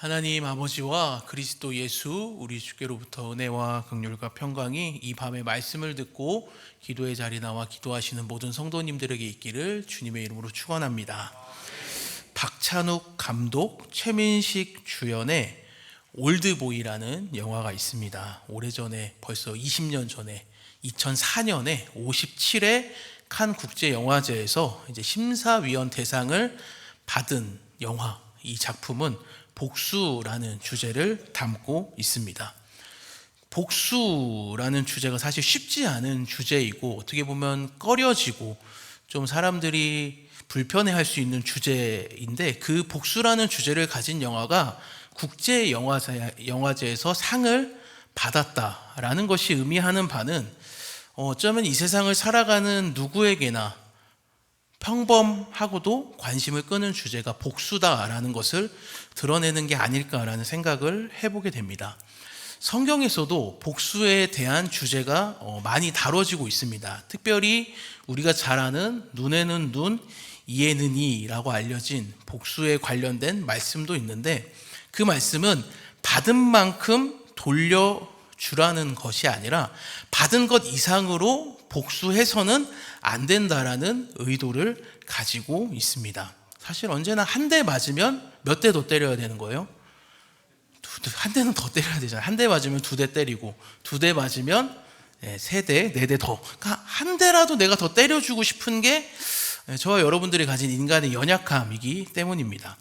하나님 아버지와 그리스도 예수 우리 주께로부터 은혜와 긍휼과 평강이 이 밤에 말씀을 듣고 기도의 자리 나와 기도하시는 모든 성도님들에게 있기를 주님의 이름으로 축원합니다. 박찬욱 감독, 최민식 주연의 올드보이라는 영화가 있습니다. 오래전에 벌써 20년 전에 2004년에 57회 칸 국제영화제에서 이제 심사위원 대상을 받은 영화. 이 작품은 복수라는 주제를 담고 있습니다. 복수라는 주제가 사실 쉽지 않은 주제이고 어떻게 보면 꺼려지고 좀 사람들이 불편해할 수 있는 주제인데, 그 복수라는 주제를 가진 영화가 국제영화제에서 상을 받았다라는 것이 의미하는 바는 어쩌면 이 세상을 살아가는 누구에게나 평범하고도 관심을 끄는 주제가 복수다라는 것을 드러내는 게 아닐까라는 생각을 해보게 됩니다. 성경에서도 복수에 대한 주제가 많이 다뤄지고 있습니다. 특별히 우리가 잘 아는 눈에는 눈, 이에는 이라고 알려진 복수에 관련된 말씀도 있는데, 그 말씀은 받은 만큼 돌려주라는 것이 아니라 받은 것 이상으로 복수해서는 안 된다라는 의도를 가지고 있습니다. 사실 언제나 한 대 맞으면 몇 대 더 때려야 되는 거예요? 한 대는 더 때려야 되잖아요. 한 대 맞으면 두 대 때리고, 두 대 맞으면 세 대, 네 대 더. 그러니까 한 대라도 내가 더 때려주고 싶은 게 저와 여러분들이 가진 인간의 연약함이기 때문입니다.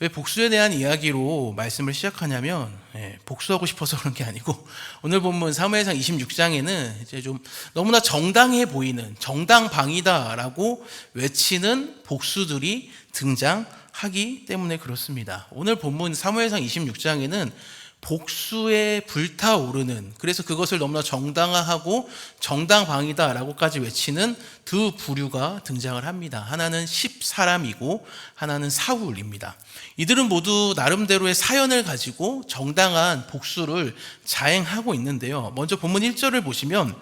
왜 복수에 대한 이야기로 말씀을 시작하냐면, 복수하고 싶어서 그런 게 아니고, 오늘 본문 사무엘상 26장에는 이제 좀 너무나 정당해 보이는, 정당방위다라고 외치는 복수들이 등장하기 때문에 그렇습니다. 오늘 본문 사무엘상 26장에는 복수에 불타오르는, 그래서 그것을 너무나 정당화하고 정당방위다라고까지 외치는 두 부류가 등장을 합니다. 하나는 10사람이고 하나는 사울입니다. 이들은 모두 나름대로의 사연을 가지고 정당한 복수를 자행하고 있는데요. 먼저 본문 1절을 보시면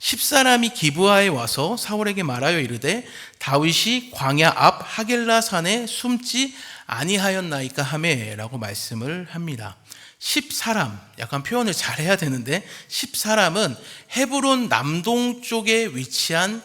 10사람이 기브아에 와서 사울에게 말하여 이르되 다윗이 광야 앞 하겔라 산에 숨지 아니하였나이까 하매 라고 말씀을 합니다. 10사람, 약간 표현을 잘 해야 되는데, 10사람은 헤브론 남동쪽에 위치한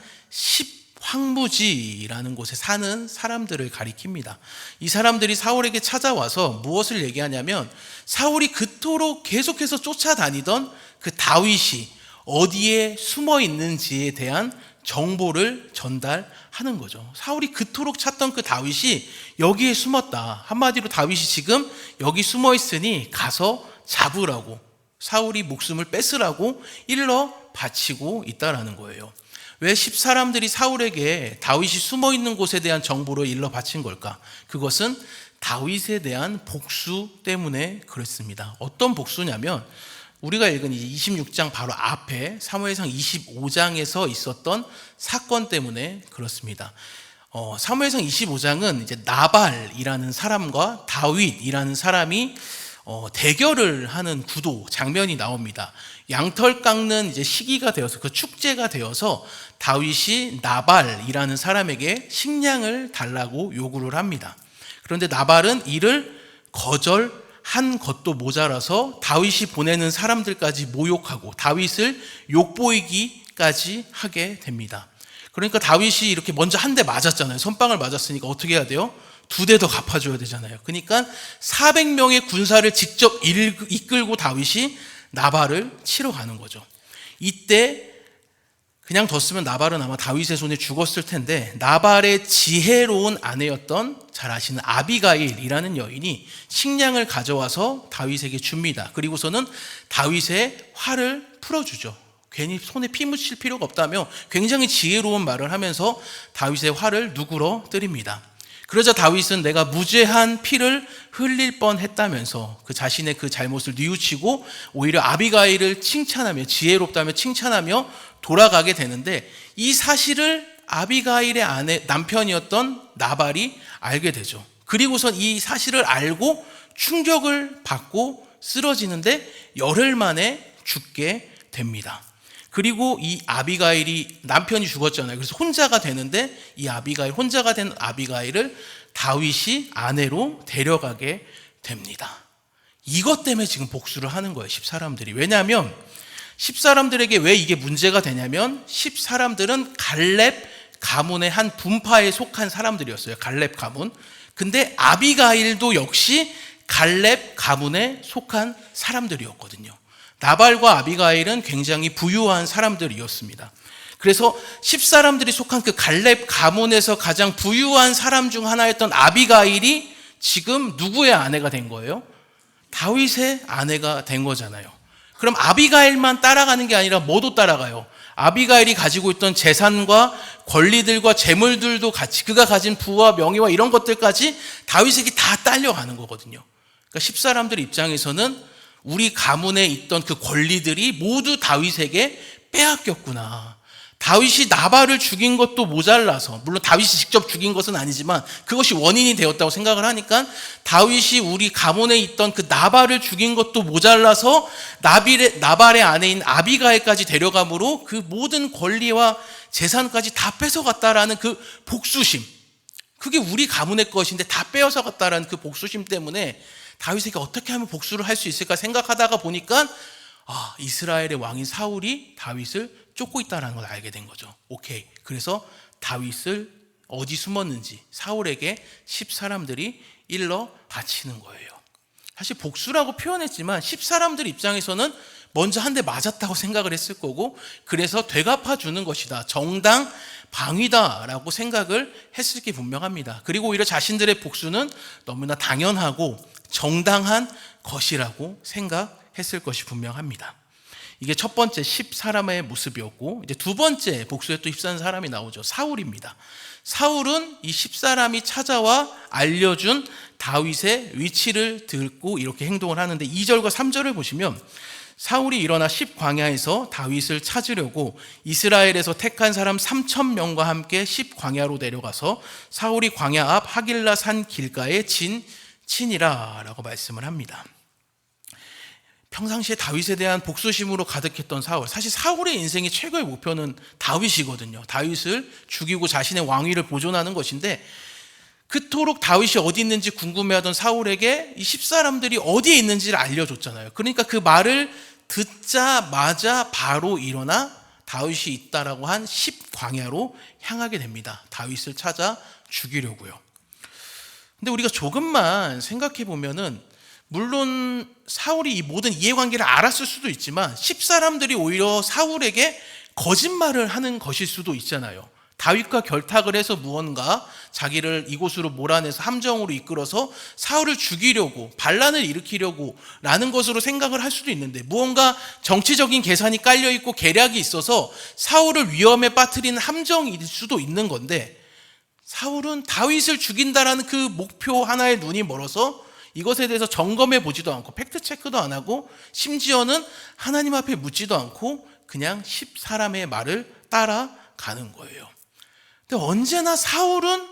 10황무지라는 곳에 사는 사람들을 가리킵니다. 이 사람들이 사울에게 찾아와서 무엇을 얘기하냐면, 사울이 그토록 계속해서 쫓아다니던 그 다윗이 어디에 숨어 있는지에 대한 정보를 전달하는 거죠. 사울이 그토록 찾던 그 다윗이 여기에 숨었다. 한마디로 다윗이 지금 여기 숨어 있으니 가서 잡으라고, 사울이 목숨을 뺏으라고 일러 바치고 있다라는 거예요. 왜 10사람들이 사울에게 다윗이 숨어 있는 곳에 대한 정보를 일러 바친 걸까? 그것은 다윗에 대한 복수 때문에 그렇습니다. 어떤 복수냐면, 우리가 읽은 26장 바로 앞에 사무엘상 25장에서 있었던 사건 때문에 그렇습니다. 사무엘상 25장은 이제 나발이라는 사람과 다윗이라는 사람이 대결을 하는 구도 장면이 나옵니다. 양털 깎는 이제 시기가 되어서, 그 축제가 되어서 다윗이 나발이라는 사람에게 식량을 달라고 요구를 합니다. 그런데 나발은 이를 거절한 것도 모자라서 다윗이 보내는 사람들까지 모욕하고 다윗을 욕보이기까지 하게 됩니다. 그러니까 다윗이 이렇게 먼저 한 대 맞았잖아요. 선빵을 맞았으니까 어떻게 해야 돼요? 두 대 더 갚아줘야 되잖아요. 그러니까 400명의 군사를 직접 이끌고 다윗이 나발을 치러 가는 거죠. 이때 그냥 뒀으면 나발은 아마 다윗의 손에 죽었을 텐데, 나발의 지혜로운 아내였던 잘 아시는 아비가일이라는 여인이 식량을 가져와서 다윗에게 줍니다. 그리고서는 다윗의 화를 풀어주죠. 괜히 손에 피 묻힐 필요가 없다며 굉장히 지혜로운 말을 하면서 다윗의 화를 누그러 뜨립니다. 그러자 다윗은 내가 무죄한 피를 흘릴 뻔했다면서 그 자신의 그 잘못을 뉘우치고 오히려 아비가일을 칭찬하며, 지혜롭다며 칭찬하며 돌아가게 되는데, 이 사실을 아비가일의 아내, 남편이었던 나발이 알게 되죠. 그리고선 이 사실을 알고 충격을 받고 쓰러지는데 열흘 만에 죽게 됩니다. 그리고 이 아비가일이, 남편이 죽었잖아요. 그래서 혼자가 되는데, 이 아비가일, 혼자가 된 아비가일을 다윗이 아내로 데려가게 됩니다. 이것 때문에 지금 복수를 하는 거예요, 10사람들이. 왜냐하면 10사람들에게 왜 이게 문제가 되냐면 10사람들은 갈렙 가문의 한 분파에 속한 사람들이었어요. 갈렙 가문. 근데 아비가일도 역시 갈렙 가문에 속한 사람들이었거든요. 나발과 아비가일은 굉장히 부유한 사람들이었습니다. 그래서 10사람들이 속한 그 갈렙 가문에서 가장 부유한 사람 중 하나였던 아비가일이 지금 누구의 아내가 된 거예요? 다윗의 아내가 된 거잖아요. 그럼 아비가일만 따라가는 게 아니라 뭐도 따라가요? 아비가일이 가지고 있던 재산과 권리들과 재물들도 같이, 그가 가진 부와 명예와 이런 것들까지 다윗에게 다 딸려가는 거거든요. 그러니까 10사람들 입장에서는 우리 가문에 있던 그 권리들이 모두 다윗에게 빼앗겼구나. 다윗이 나발을 죽인 것도 모자라서, 물론 다윗이 직접 죽인 것은 아니지만 그것이 원인이 되었다고 생각을 하니까 다윗이 우리 가문에 있던 그 나발을 죽인 것도 모자라서 나발의 아내인 아비가일까지 데려감으로 그 모든 권리와 재산까지 다 뺏어갔다라는 그 복수심, 그게 우리 가문의 것인데 다 빼앗아 갔다라는 그 복수심 때문에 다윗에게 어떻게 하면 복수를 할 수 있을까 생각하다가 보니까 이스라엘의 왕인 사울이 다윗을 쫓고 있다는 걸 알게 된 거죠. 오케이. 그래서 다윗을 어디 숨었는지 사울에게 10사람들이 일러 바치는 거예요. 사실 복수라고 표현했지만 10사람들 입장에서는 먼저 한 대 맞았다고 생각을 했을 거고, 그래서 되갚아 주는 것이다, 정당 방위다라고 생각을 했을 게 분명합니다. 그리고 오히려 자신들의 복수는 너무나 당연하고 정당한 것이라고 생각했을 것이 분명합니다. 이게 첫 번째 10사람의 모습이었고, 이제 두 번째 복수에 또 휩싸는 사람이 나오죠. 사울입니다. 사울은 이 10사람이 찾아와 알려준 다윗의 위치를 듣고 이렇게 행동을 하는데, 2절과 3절을 보시면 사울이 일어나 10광야에서 다윗을 찾으려고 이스라엘에서 택한 사람 3,000명과 함께 10광야로 내려가서 사울이 광야 앞 하길라 산 길가에 친이라 라고 말씀을 합니다. 평상시에 다윗에 대한 복수심으로 가득했던 사울, 사실 사울의 인생의 최고의 목표는 다윗이거든요. 다윗을 죽이고 자신의 왕위를 보존하는 것인데, 그토록 다윗이 어디 있는지 궁금해하던 사울에게 이 10사람들이 어디에 있는지를 알려줬잖아요. 그러니까 그 말을 듣자마자 바로 일어나 다윗이 있다라고 한 10광야로 향하게 됩니다. 다윗을 찾아 죽이려고요. 근데 우리가 조금만 생각해 보면은, 물론 사울이 이 모든 이해관계를 알았을 수도 있지만 10사람들이 오히려 사울에게 거짓말을 하는 것일 수도 있잖아요. 다윗과 결탁을 해서 무언가 자기를 이곳으로 몰아내서 함정으로 이끌어서 사울을 죽이려고, 반란을 일으키려고 라는 것으로 생각을 할 수도 있는데, 무언가 정치적인 계산이 깔려있고 계략이 있어서 사울을 위험에 빠뜨리는 함정일 수도 있는 건데, 사울은 다윗을 죽인다라는 그 목표 하나에 눈이 멀어서 이것에 대해서 점검해 보지도 않고 팩트 체크도 안 하고 심지어는 하나님 앞에 묻지도 않고 그냥 10사람의 말을 따라가는 거예요. 근데 언제나 사울은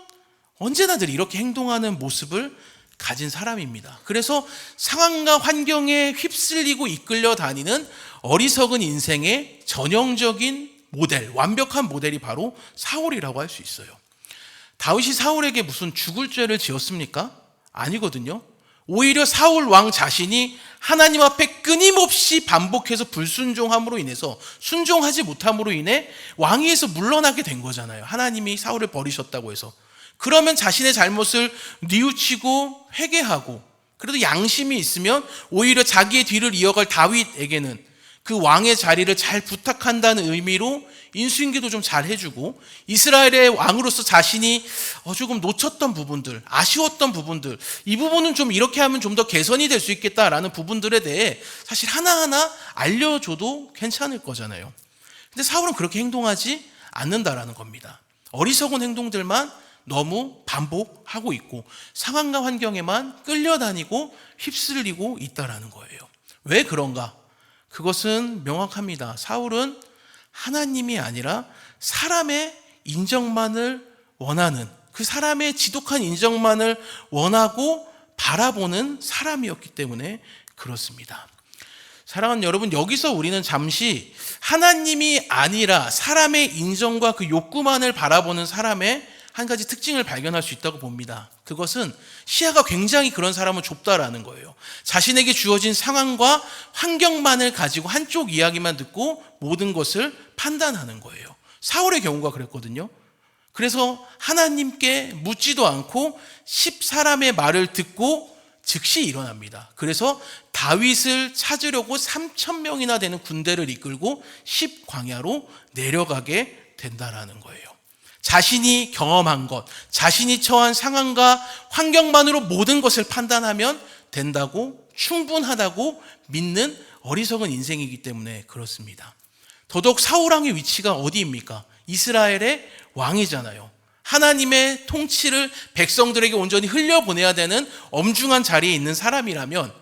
언제나 늘 이렇게 행동하는 모습을 가진 사람입니다. 그래서 상황과 환경에 휩쓸리고 이끌려 다니는 어리석은 인생의 전형적인 모델, 완벽한 모델이 바로 사울이라고 할 수 있어요. 다윗이 사울에게 무슨 죽을 죄를 지었습니까? 아니거든요. 오히려 사울 왕 자신이 하나님 앞에 끊임없이 반복해서 불순종함으로 인해서, 순종하지 못함으로 인해 왕위에서 물러나게 된 거잖아요. 하나님이 사울을 버리셨다고 해서. 그러면 자신의 잘못을 뉘우치고 회개하고, 그래도 양심이 있으면 오히려 자기의 뒤를 이어갈 다윗에게는 그 왕의 자리를 잘 부탁한다는 의미로 인수인계도 좀 잘 해주고, 이스라엘의 왕으로서 자신이 조금 놓쳤던 부분들, 아쉬웠던 부분들, 이 부분은 좀 이렇게 하면 좀 더 개선이 될 수 있겠다라는 부분들에 대해 사실 하나하나 알려줘도 괜찮을 거잖아요. 근데 사울은 그렇게 행동하지 않는다라는 겁니다. 어리석은 행동들만 너무 반복하고 있고 상황과 환경에만 끌려다니고 휩쓸리고 있다라는 거예요. 왜 그런가? 그것은 명확합니다. 사울은 하나님이 아니라 사람의 인정만을 원하는, 그 사람의 지독한 인정만을 원하고 바라보는 사람이었기 때문에 그렇습니다. 사랑하는 여러분, 여기서 우리는 잠시 하나님이 아니라 사람의 인정과 그 욕구만을 바라보는 사람의 한 가지 특징을 발견할 수 있다고 봅니다. 그것은 시야가 굉장히 그런 사람은 좁다라는 거예요. 자신에게 주어진 상황과 환경만을 가지고 한쪽 이야기만 듣고 모든 것을 판단하는 거예요. 사울의 경우가 그랬거든요. 그래서 하나님께 묻지도 않고 10사람의 말을 듣고 즉시 일어납니다. 그래서 다윗을 찾으려고 3,000명이나 되는 군대를 이끌고 10광야로 내려가게 된다라는 거예요. 자신이 경험한 것, 자신이 처한 상황과 환경만으로 모든 것을 판단하면 된다고, 충분하다고 믿는 어리석은 인생이기 때문에 그렇습니다. 더더욱 사울 왕의 위치가 어디입니까? 이스라엘의 왕이잖아요. 하나님의 통치를 백성들에게 온전히 흘려보내야 되는 엄중한 자리에 있는 사람이라면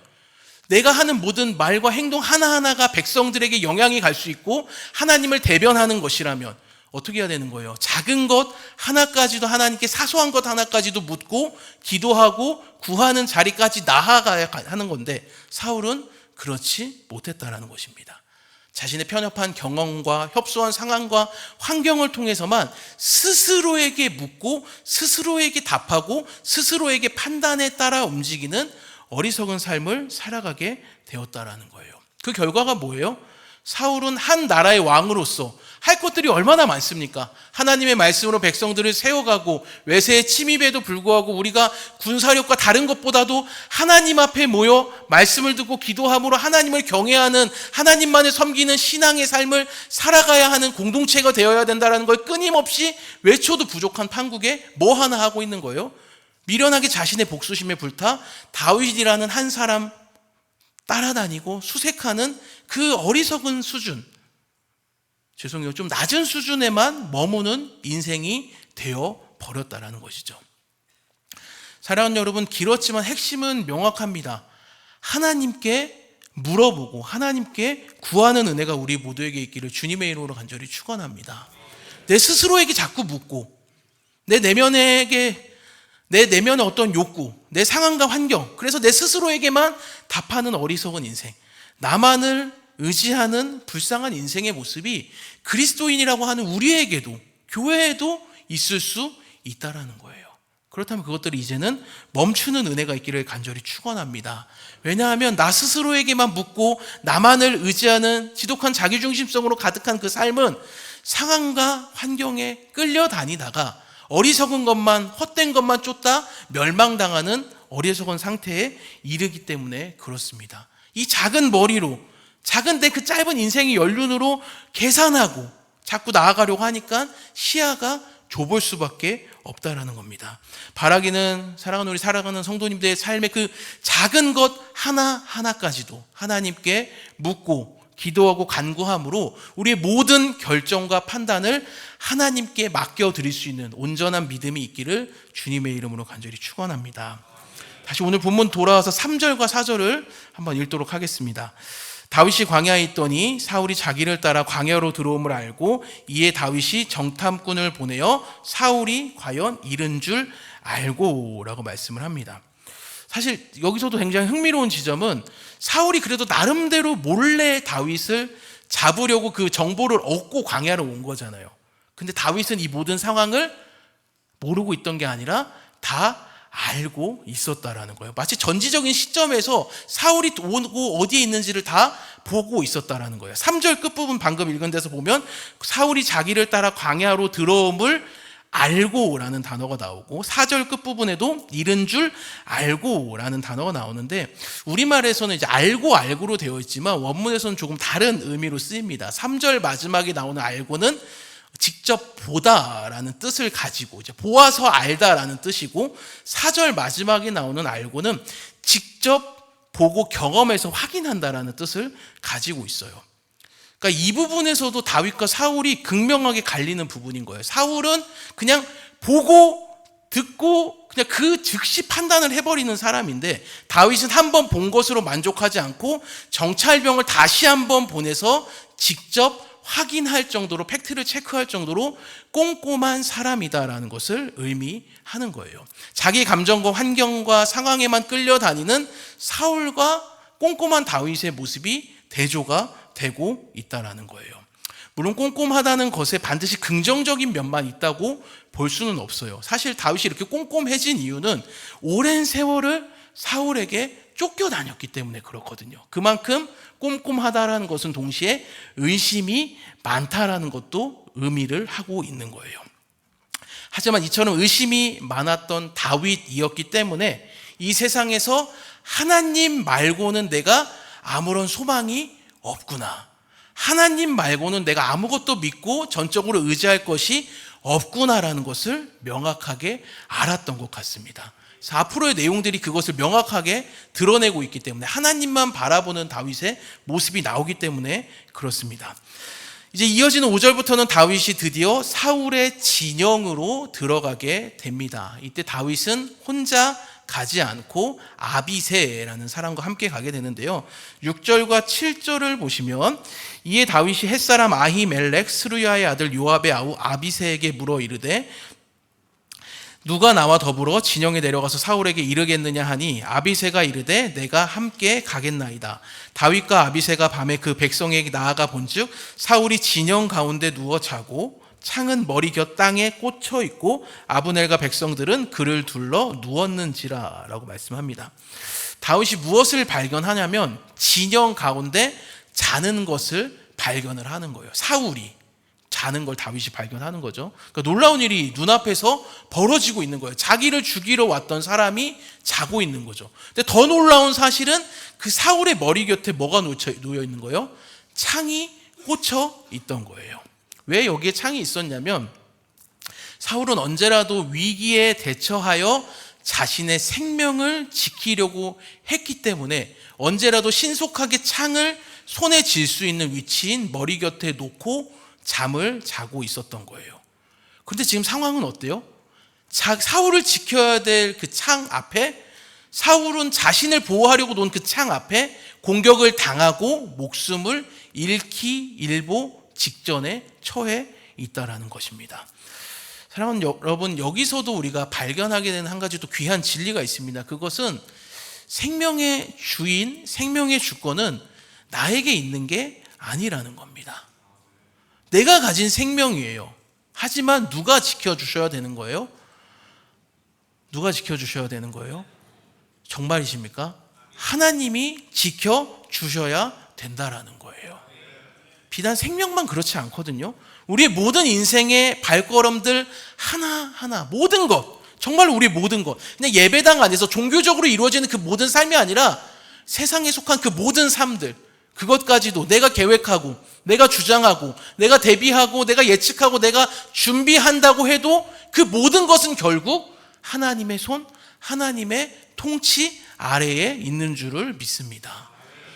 내가 하는 모든 말과 행동 하나하나가 백성들에게 영향이 갈 수 있고 하나님을 대변하는 것이라면 어떻게 해야 되는 거예요? 작은 것 하나까지도, 하나님께 사소한 것 하나까지도 묻고 기도하고 구하는 자리까지 나아가야 하는 건데 사울은 그렇지 못했다라는 것입니다. 자신의 편협한 경험과 협소한 상황과 환경을 통해서만 스스로에게 묻고 스스로에게 답하고 스스로에게 판단에 따라 움직이는 어리석은 삶을 살아가게 되었다라는 거예요. 그 결과가 뭐예요? 사울은 한 나라의 왕으로서 할 것들이 얼마나 많습니까? 하나님의 말씀으로 백성들을 세워가고 외세의 침입에도 불구하고 우리가 군사력과 다른 것보다도 하나님 앞에 모여 말씀을 듣고 기도함으로 하나님을 경외하는, 하나님만을 섬기는 신앙의 삶을 살아가야 하는 공동체가 되어야 된다는 걸 끊임없이 외쳐도 부족한 판국에 뭐 하나 하고 있는 거예요? 미련하게 자신의 복수심에 불타 다윗이라는 한 사람 따라다니고 수색하는 그 어리석은 수준, 죄송해요, 좀 낮은 수준에만 머무는 인생이 되어 버렸다라는 것이죠. 사랑하는 여러분, 길었지만 핵심은 명확합니다. 하나님께 물어보고 하나님께 구하는 은혜가 우리 모두에게 있기를 주님의 이름으로 간절히 축원합니다. 내 스스로에게 자꾸 묻고 내 내면의 어떤 욕구, 내 상황과 환경, 그래서 내 스스로에게만 답하는 어리석은 인생, 나만을 의지하는 불쌍한 인생의 모습이 그리스도인이라고 하는 우리에게도, 교회에도 있을 수 있다라는 거예요. 그렇다면 그것들이 이제는 멈추는 은혜가 있기를 간절히 축원합니다. 왜냐하면 나 스스로에게만 묻고 나만을 의지하는 지독한 자기중심성으로 가득한 그 삶은 상황과 환경에 끌려다니다가 어리석은 것만, 헛된 것만 쫓다 멸망당하는 어리석은 상태에 이르기 때문에 그렇습니다. 이 작은 머리로, 작은 내 그 짧은 인생의 연륜으로 계산하고 자꾸 나아가려고 하니까 시야가 좁을 수밖에 없다라는 겁니다. 바라기는 사랑하는 우리 살아가는 성도님들의 삶의 그 작은 것 하나하나까지도 하나님께 묻고 기도하고 간구함으로 우리의 모든 결정과 판단을 하나님께 맡겨드릴 수 있는 온전한 믿음이 있기를 주님의 이름으로 간절히 축원합니다. 다시 오늘 본문 돌아와서 3절과 4절을 한번 읽도록 하겠습니다. 다윗이 광야에 있더니 사울이 자기를 따라 광야로 들어옴을 알고 이에 다윗이 정탐꾼을 보내어 사울이 과연 이른 줄 알고 라고 말씀을 합니다. 사실 여기서도 굉장히 흥미로운 지점은 사울이 그래도 나름대로 몰래 다윗을 잡으려고 그 정보를 얻고 광야로 온 거잖아요. 근데 다윗은 이 모든 상황을 모르고 있던 게 아니라 다 알고 있었다라는 거예요. 마치 전지적인 시점에서 사울이 오고 어디에 있는지를 다 보고 있었다라는 거예요. 3절 끝부분 방금 읽은 데서 보면 사울이 자기를 따라 광야로 들어옴을 알고라는 단어가 나오고 4절 끝부분에도 이른 줄 알고라는 단어가 나오는데 우리말에서는 이제 알고로 되어 있지만 원문에서는 조금 다른 의미로 쓰입니다. 3절 마지막에 나오는 알고는 직접 보다라는 뜻을 가지고 이제 보아서 알다라는 뜻이고 4절 마지막에 나오는 알고는 직접 보고 경험해서 확인한다라는 뜻을 가지고 있어요. 그러니까 이 부분에서도 다윗과 사울이 극명하게 갈리는 부분인 거예요. 사울은 그냥 보고 듣고 그냥 그 즉시 판단을 해버리는 사람인데 다윗은 한 번 본 것으로 만족하지 않고 정찰병을 다시 한 번 보내서 직접 확인할 정도로 팩트를 체크할 정도로 꼼꼼한 사람이다라는 것을 의미하는 거예요. 자기 감정과 환경과 상황에만 끌려다니는 사울과 꼼꼼한 다윗의 모습이 대조가 되고 있다라는 거예요. 물론 꼼꼼하다는 것에 반드시 긍정적인 면만 있다고 볼 수는 없어요. 사실 다윗이 이렇게 꼼꼼해진 이유는 오랜 세월을 사울에게 쫓겨다녔기 때문에 그렇거든요. 그만큼 꼼꼼하다라는 것은 동시에 의심이 많다라는 것도 의미를 하고 있는 거예요. 하지만 이처럼 의심이 많았던 다윗이었기 때문에 이 세상에서 하나님 말고는 내가 아무런 소망이 없구나, 하나님 말고는 내가 아무것도 믿고 전적으로 의지할 것이 없구나라는 것을 명확하게 알았던 것 같습니다. 그래서 앞으로의 내용들이 그것을 명확하게 드러내고 있기 때문에 하나님만 바라보는 다윗의 모습이 나오기 때문에 그렇습니다. 이제 이어지는 5절부터는 다윗이 드디어 사울의 진영으로 들어가게 됩니다. 이때 다윗은 혼자 가지 않고 아비새라는 사람과 함께 가게 되는데요. 6절과 7절을 보시면 이에 다윗이 햇사람 아히멜렉 스루야의 아들 요압의 아우 아비새에게 물어 이르되 누가 나와 더불어 진영에 내려가서 사울에게 이르겠느냐 하니 아비새가 이르되 내가 함께 가겠나이다. 다윗과 아비새가 밤에 그 백성에게 나아가 본즉 사울이 진영 가운데 누워 자고 창은 머리 곁 땅에 꽂혀 있고 아브넬과 백성들은 그를 둘러 누웠는지라 라고 말씀합니다. 다윗이 무엇을 발견하냐면 진영 가운데 자는 것을 발견을 하는 거예요. 사울이 자는 걸 다윗이 발견하는 거죠. 그러니까 놀라운 일이 눈앞에서 벌어지고 있는 거예요. 자기를 죽이러 왔던 사람이 자고 있는 거죠. 근데 더 놀라운 사실은 그 사울의 머리 곁에 뭐가 놓여 있는 거예요? 창이 꽂혀 있던 거예요. 왜 여기에 창이 있었냐면 사울은 언제라도 위기에 대처하여 자신의 생명을 지키려고 했기 때문에 언제라도 신속하게 창을 손에 쥘 수 있는 위치인 머리 곁에 놓고 잠을 자고 있었던 거예요. 그런데 지금 상황은 어때요? 사울을 지켜야 될 그 창 앞에 사울은 자신을 보호하려고 놓은 그 창 앞에 공격을 당하고 목숨을 잃기 일보 직전에 처해 있다라는 것입니다. 사랑하는 여러분, 여기서도 우리가 발견하게 되는 한 가지 또 귀한 진리가 있습니다. 그것은 생명의 주인, 생명의 주권은 나에게 있는 게 아니라는 겁니다. 내가 가진 생명이에요. 하지만 누가 지켜주셔야 되는 거예요? 누가 지켜주셔야 되는 거예요? 정말이십니까? 하나님이 지켜주셔야 된다라는 거예요. 비단 생명만 그렇지 않거든요. 우리의 모든 인생의 발걸음들 하나하나, 모든 것, 정말 우리의 모든 것, 그냥 예배당 안에서 종교적으로 이루어지는 그 모든 삶이 아니라 세상에 속한 그 모든 삶들, 그것까지도 내가 계획하고 내가 주장하고 내가 대비하고 내가 예측하고 내가 준비한다고 해도 그 모든 것은 결국 하나님의 손, 하나님의 통치 아래에 있는 줄을 믿습니다.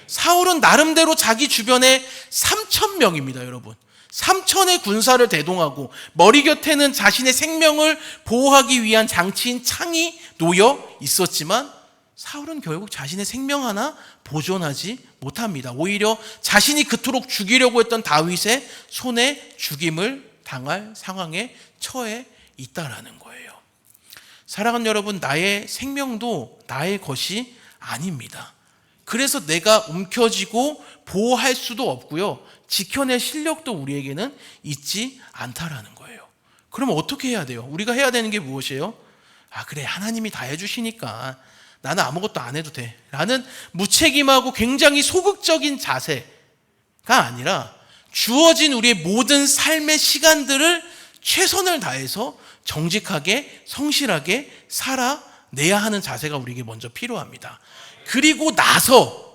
사울은 나름대로 자기 주변에 3,000명입니다, 여러분. 3,000의 군사를 대동하고 머리 곁에는 자신의 생명을 보호하기 위한 장치인 창이 놓여 있었지만 사울은 결국 자신의 생명 하나 보존하지 못합니다. 오히려 자신이 그토록 죽이려고 했던 다윗의 손에 죽임을 당할 상황에 처해 있다라는 거예요. 사랑하는 여러분, 나의 생명도 나의 것이 아닙니다. 그래서 내가 움켜쥐고 보호할 수도 없고요. 지켜낼 실력도 우리에게는 있지 않다라는 거예요. 그럼 어떻게 해야 돼요? 우리가 해야 되는 게 무엇이에요? 그래, 하나님이 다 해주시니까 나는 아무것도 안 해도 돼 라는 무책임하고 굉장히 소극적인 자세가 아니라 주어진 우리의 모든 삶의 시간들을 최선을 다해서 정직하게 성실하게 살아내야 하는 자세가 우리에게 먼저 필요합니다. 그리고 나서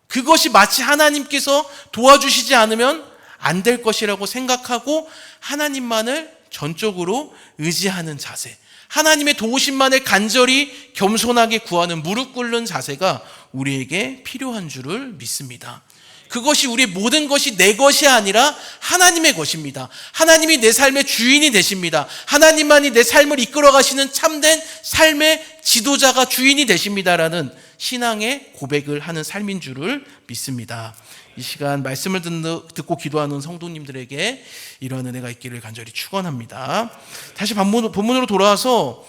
그것이 마치 하나님께서 도와주시지 않으면 안 될 것이라고 생각하고 하나님만을 전적으로 의지하는 자세, 하나님의 도우심만을 간절히 겸손하게 구하는 무릎 꿇는 자세가 우리에게 필요한 줄을 믿습니다. 그것이 우리의 모든 것이 내 것이 아니라 하나님의 것입니다. 하나님이 내 삶의 주인이 되십니다. 하나님만이 내 삶을 이끌어 가시는 참된 삶의 지도자가 주인이 되십니다라는 신앙의 고백을 하는 삶인 줄을 믿습니다. 이 시간 말씀을 듣고 기도하는 성도님들에게 이런 은혜가 있기를 간절히 축원합니다. 다시 본문으로 돌아와서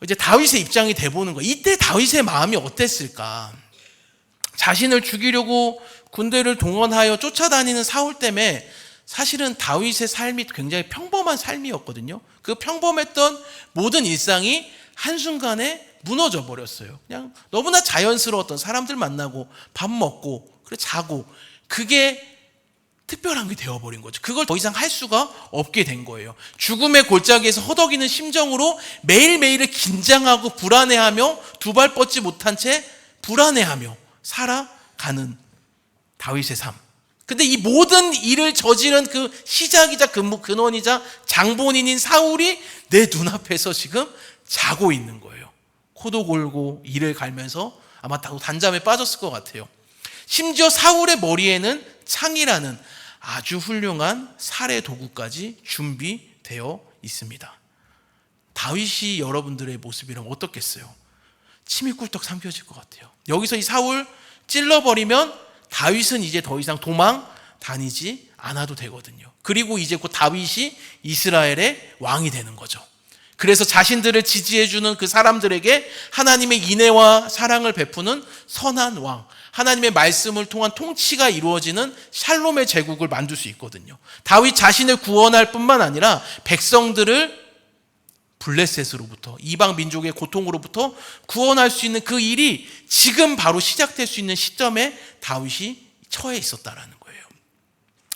이제 다윗의 입장이 돼보는 거예요. 이때 다윗의 마음이 어땠을까? 자신을 죽이려고 군대를 동원하여 쫓아다니는 사울 때문에 사실은 다윗의 삶이 굉장히 평범한 삶이었거든요. 그 평범했던 모든 일상이 한순간에 무너져 버렸어요. 그냥 너무나 자연스러웠던 사람들 만나고 밥 먹고 그래 자고, 그게 특별한 게 되어버린 거죠. 그걸 더 이상 할 수가 없게 된 거예요. 죽음의 골짜기에서 허덕이는 심정으로 매일매일을 긴장하고 불안해하며 두 발 뻗지 못한 채 불안해하며 살아가는 다윗의 삶. 근데 이 모든 일을 저지른 그 시작이자 근원이자 장본인인 사울이 내 눈앞에서 지금 자고 있는 거예요. 코도 골고 이를 갈면서 아마 단잠에 빠졌을 것 같아요. 심지어 사울의 머리에는 창이라는 아주 훌륭한 살해 도구까지 준비되어 있습니다. 다윗이 여러분들의 모습이라면 어떻겠어요? 침이 꿀떡 삼켜질 것 같아요. 여기서 이 사울 찔러버리면 다윗은 이제 더 이상 도망 다니지 않아도 되거든요. 그리고 이제 곧 다윗이 이스라엘의 왕이 되는 거죠. 그래서 자신들을 지지해주는 그 사람들에게 하나님의 인애와 사랑을 베푸는 선한 왕, 하나님의 말씀을 통한 통치가 이루어지는 샬롬의 제국을 만들 수 있거든요. 다윗 자신을 구원할 뿐만 아니라 백성들을 블레셋으로부터, 이방 민족의 고통으로부터 구원할 수 있는 그 일이 지금 바로 시작될 수 있는 시점에 다윗이 처해 있었다라는 거예요.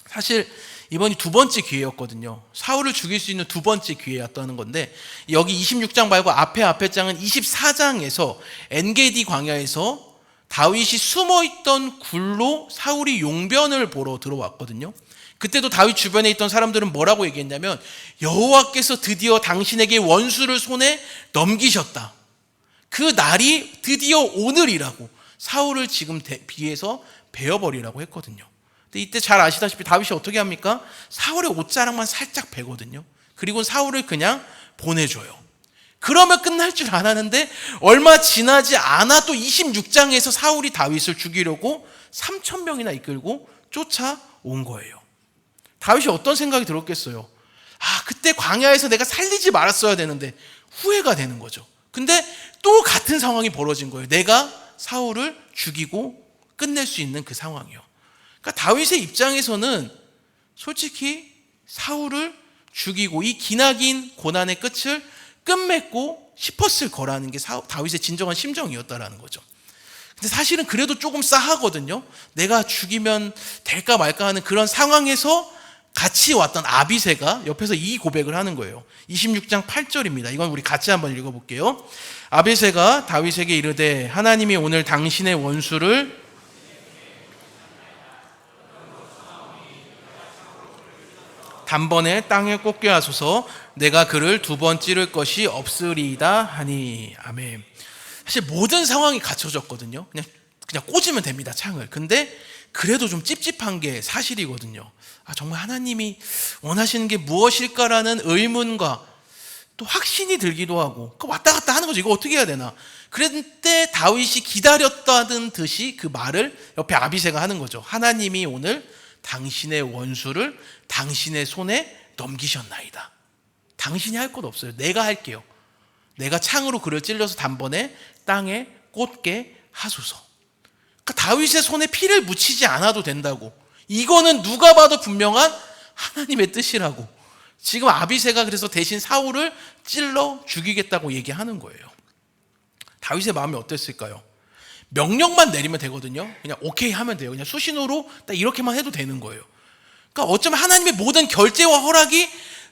사실 이번이 두 번째 기회였거든요. 사울을 죽일 수 있는 두 번째 기회였다는 건데, 여기 26장 말고 앞에 장은 24장에서 엔게디 광야에서 다윗이 숨어있던 굴로 사울이 용변을 보러 들어왔거든요. 그때도 다윗 주변에 있던 사람들은 뭐라고 얘기했냐면, 여호와께서 드디어 당신에게 원수를 손에 넘기셨다. 그 날이 드디어 오늘이라고, 사울을 지금 비해서 베어버리라고 했거든요. 근데 이때 잘 아시다시피 다윗이 어떻게 합니까? 사울의 옷자락만 살짝 베거든요. 그리고 사울을 그냥 보내줘요. 그러면 끝날 줄 알았는데 얼마 지나지 않아 또 26장에서 사울이 다윗을 죽이려고 3,000명이나 이끌고 쫓아온 거예요. 다윗이 어떤 생각이 들었겠어요? 그때 광야에서 내가 살리지 말았어야 되는데, 후회가 되는 거죠. 근데 또 같은 상황이 벌어진 거예요. 내가 사울을 죽이고 끝낼 수 있는 그 상황이요. 그러니까 다윗의 입장에서는 솔직히 사울을 죽이고 이 기나긴 고난의 끝을 끝맺고 싶었을 거라는 게 다윗의 진정한 심정이었다라는 거죠. 근데 사실은 그래도 조금 싸하거든요. 내가 죽이면 될까 말까 하는 그런 상황에서 같이 왔던 아비새가 옆에서 이 고백을 하는 거예요. 26장 8절입니다. 이건 우리 같이 한번 읽어볼게요. 아비새가 다윗에게 이르되 하나님이 오늘 당신의 원수를 단번에 땅에 꽂게 하소서. 내가 그를 두 번 찌를 것이 없으리이다 하니. 아멘. 사실 모든 상황이 갖춰졌거든요. 그냥 꽂으면 됩니다, 창을. 근데 그래도 좀 찝찝한 게 사실이거든요. 정말 하나님이 원하시는 게 무엇일까라는 의문과 또 확신이 들기도 하고, 왔다 갔다 하는 거죠. 이거 어떻게 해야 되나. 그런데 다윗이 기다렸다는 듯이 그 말을 옆에 아비새가 하는 거죠. 하나님이 오늘 당신의 원수를 당신의 손에 넘기셨나이다. 당신이 할 것 없어요. 내가 할게요. 내가 창으로 그를 찔러서 단번에 땅에 꽂게 하소서. 그러니까 다윗의 손에 피를 묻히지 않아도 된다고. 이거는 누가 봐도 분명한 하나님의 뜻이라고. 지금 아비새가 그래서 대신 사울을 찔러 죽이겠다고 얘기하는 거예요. 다윗의 마음이 어땠을까요? 명령만 내리면 되거든요. 그냥 오케이 하면 돼요. 그냥 수신호로 딱 이렇게만 해도 되는 거예요. 그러니까 어쩌면 하나님의 모든 결제와 허락이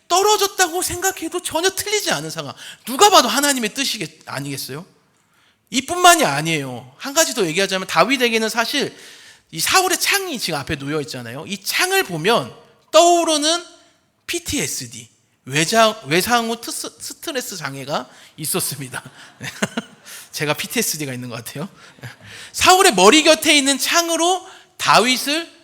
떨어졌다고 생각해도 전혀 틀리지 않은 상황. 누가 봐도 하나님의 뜻이 아니겠어요? 이뿐만이 아니에요. 한 가지 더 얘기하자면 다윗에게는 사실 이 사울의 창이 지금 앞에 놓여 있잖아요. 이 창을 보면 떠오르는 PTSD, 외상후 스트레스 장애가 있었습니다. 제가 PTSD가 있는 것 같아요. 사울의 머리 곁에 있는 창으로 다윗을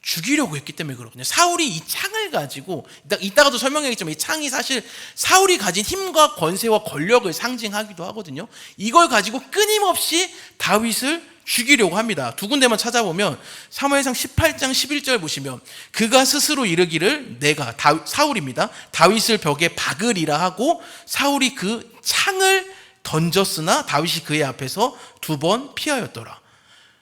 죽이려고 했기 때문에 그렇거든요. 사울이 이 창을 가지고, 이따가도 설명하겠지만 이 창이 사실 사울이 가진 힘과 권세와 권력을 상징하기도 하거든요. 이걸 가지고 끊임없이 다윗을 죽이려고 합니다. 두 군데만 찾아보면 사무엘상 18장 11절 보시면, 그가 스스로 이르기를 내가 사울입니다. 다윗을 벽에 박으리라 하고 사울이 그 창을 던졌으나 다윗이 그의 앞에서 두 번 피하였더라.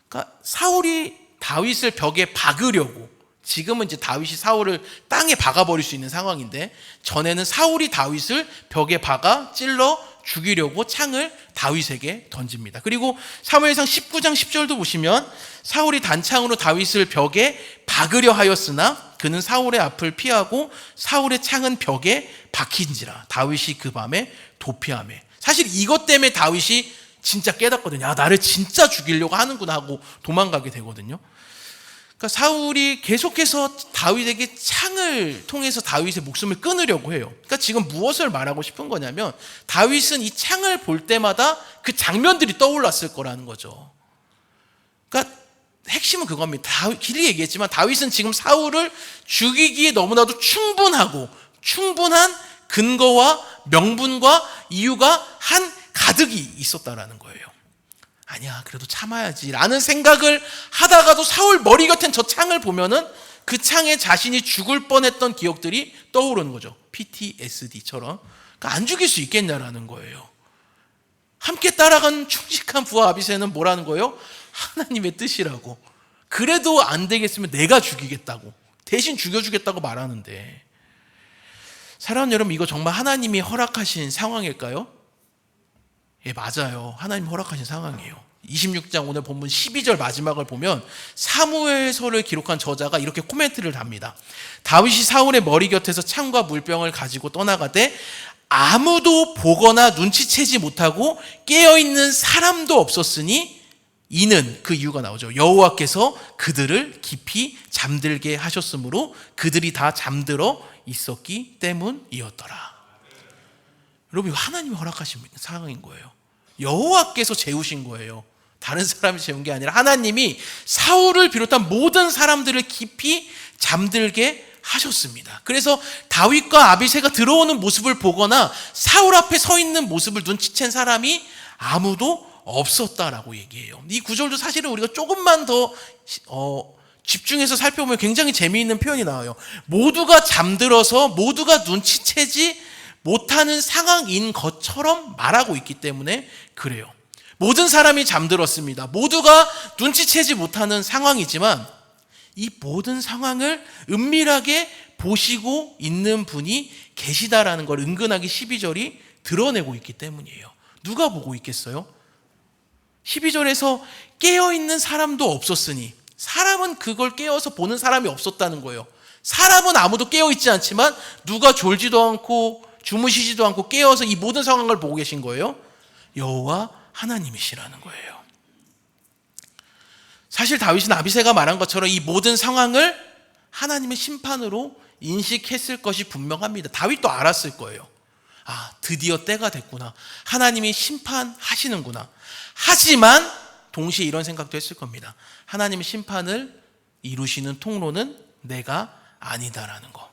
그러니까 사울이 다윗을 벽에 박으려고 지금은 이제 다윗이 사울을 땅에 박아버릴 수 있는 상황인데, 전에는 사울이 다윗을 벽에 박아 찔러 죽이려고 창을 다윗에게 던집니다. 그리고 사무엘상 19장 10절도 보시면 사울이 단창으로 다윗을 벽에 박으려 하였으나 그는 사울의 앞을 피하고 사울의 창은 벽에 박힌지라 다윗이 그 밤에 도피하매. 사실 이것 때문에 다윗이 진짜 깨닫거든요. 아, 나를 진짜 죽이려고 하는구나 하고 도망가게 되거든요. 그러니까 사울이 계속해서 다윗에게 창을 통해서 다윗의 목숨을 끊으려고 해요. 그러니까 지금 무엇을 말하고 싶은 거냐면, 다윗은 이 창을 볼 때마다 그 장면들이 떠올랐을 거라는 거죠. 그러니까 핵심은 그겁니다. 길게 얘기했지만 다윗은 지금 사울을 죽이기에 너무나도 충분한 근거와 명분과 이유가 가득이 있었다라는 거예요. 아니야, 그래도 참아야지 라는 생각을 하다가도 사울 머리 곁엔 저 창을 보면은 그 창에 자신이 죽을 뻔했던 기억들이 떠오르는 거죠. PTSD처럼. 그러니까 안 죽일 수 있겠냐라는 거예요. 함께 따라간 충직한 부하 아비새는 뭐라는 거예요? 하나님의 뜻이라고. 그래도 안 되겠으면 내가 죽이겠다고, 대신 죽여주겠다고 말하는데, 사랑하는 여러분, 이거 정말 하나님이 허락하신 상황일까요? 예, 맞아요. 하나님 허락하신 상황이에요. 26장 오늘 본문 12절 마지막을 보면 사무엘서를 기록한 저자가 이렇게 코멘트를 답니다. 다윗이 사울의 머리 곁에서 창과 물병을 가지고 떠나가되 아무도 보거나 눈치채지 못하고 깨어있는 사람도 없었으니, 이는 그 이유가 나오죠. 여호와께서 그들을 깊이 잠들게 하셨으므로 그들이 다 잠들어 있었기 때문이었더라. 여러분, 하나님이 허락하신 상황인 거예요. 여호와께서 재우신 거예요. 다른 사람이 재운 게 아니라 하나님이 사울을 비롯한 모든 사람들을 깊이 잠들게 하셨습니다. 그래서 다윗과 아비새가 들어오는 모습을 보거나 사울 앞에 서 있는 모습을 눈치챈 사람이 아무도 없었다라고 얘기해요. 이 구절도 사실은 우리가 조금만 더 집중해서 살펴보면 굉장히 재미있는 표현이 나와요. 모두가 잠들어서 모두가 눈치채지 못하는 상황인 것처럼 말하고 있기 때문에 그래요. 모든 사람이 잠들었습니다. 모두가 눈치채지 못하는 상황이지만 이 모든 상황을 은밀하게 보시고 있는 분이 계시다라는 걸 은근하게 12절이 드러내고 있기 때문이에요. 누가 보고 있겠어요? 12절에서 깨어있는 사람도 없었으니, 사람은 그걸 깨어서 보는 사람이 없었다는 거예요. 사람은 아무도 깨어있지 않지만 누가 졸지도 않고 주무시지도 않고 깨어서 이 모든 상황을 보고 계신 거예요. 여호와 하나님이시라는 거예요. 사실 다윗은 아비새가 말한 것처럼 이 모든 상황을 하나님의 심판으로 인식했을 것이 분명합니다. 다윗도 알았을 거예요. 아, 드디어 때가 됐구나. 하나님이 심판하시는구나. 하지만 동시에 이런 생각도 했을 겁니다. 하나님의 심판을 이루시는 통로는 내가 아니다라는 거.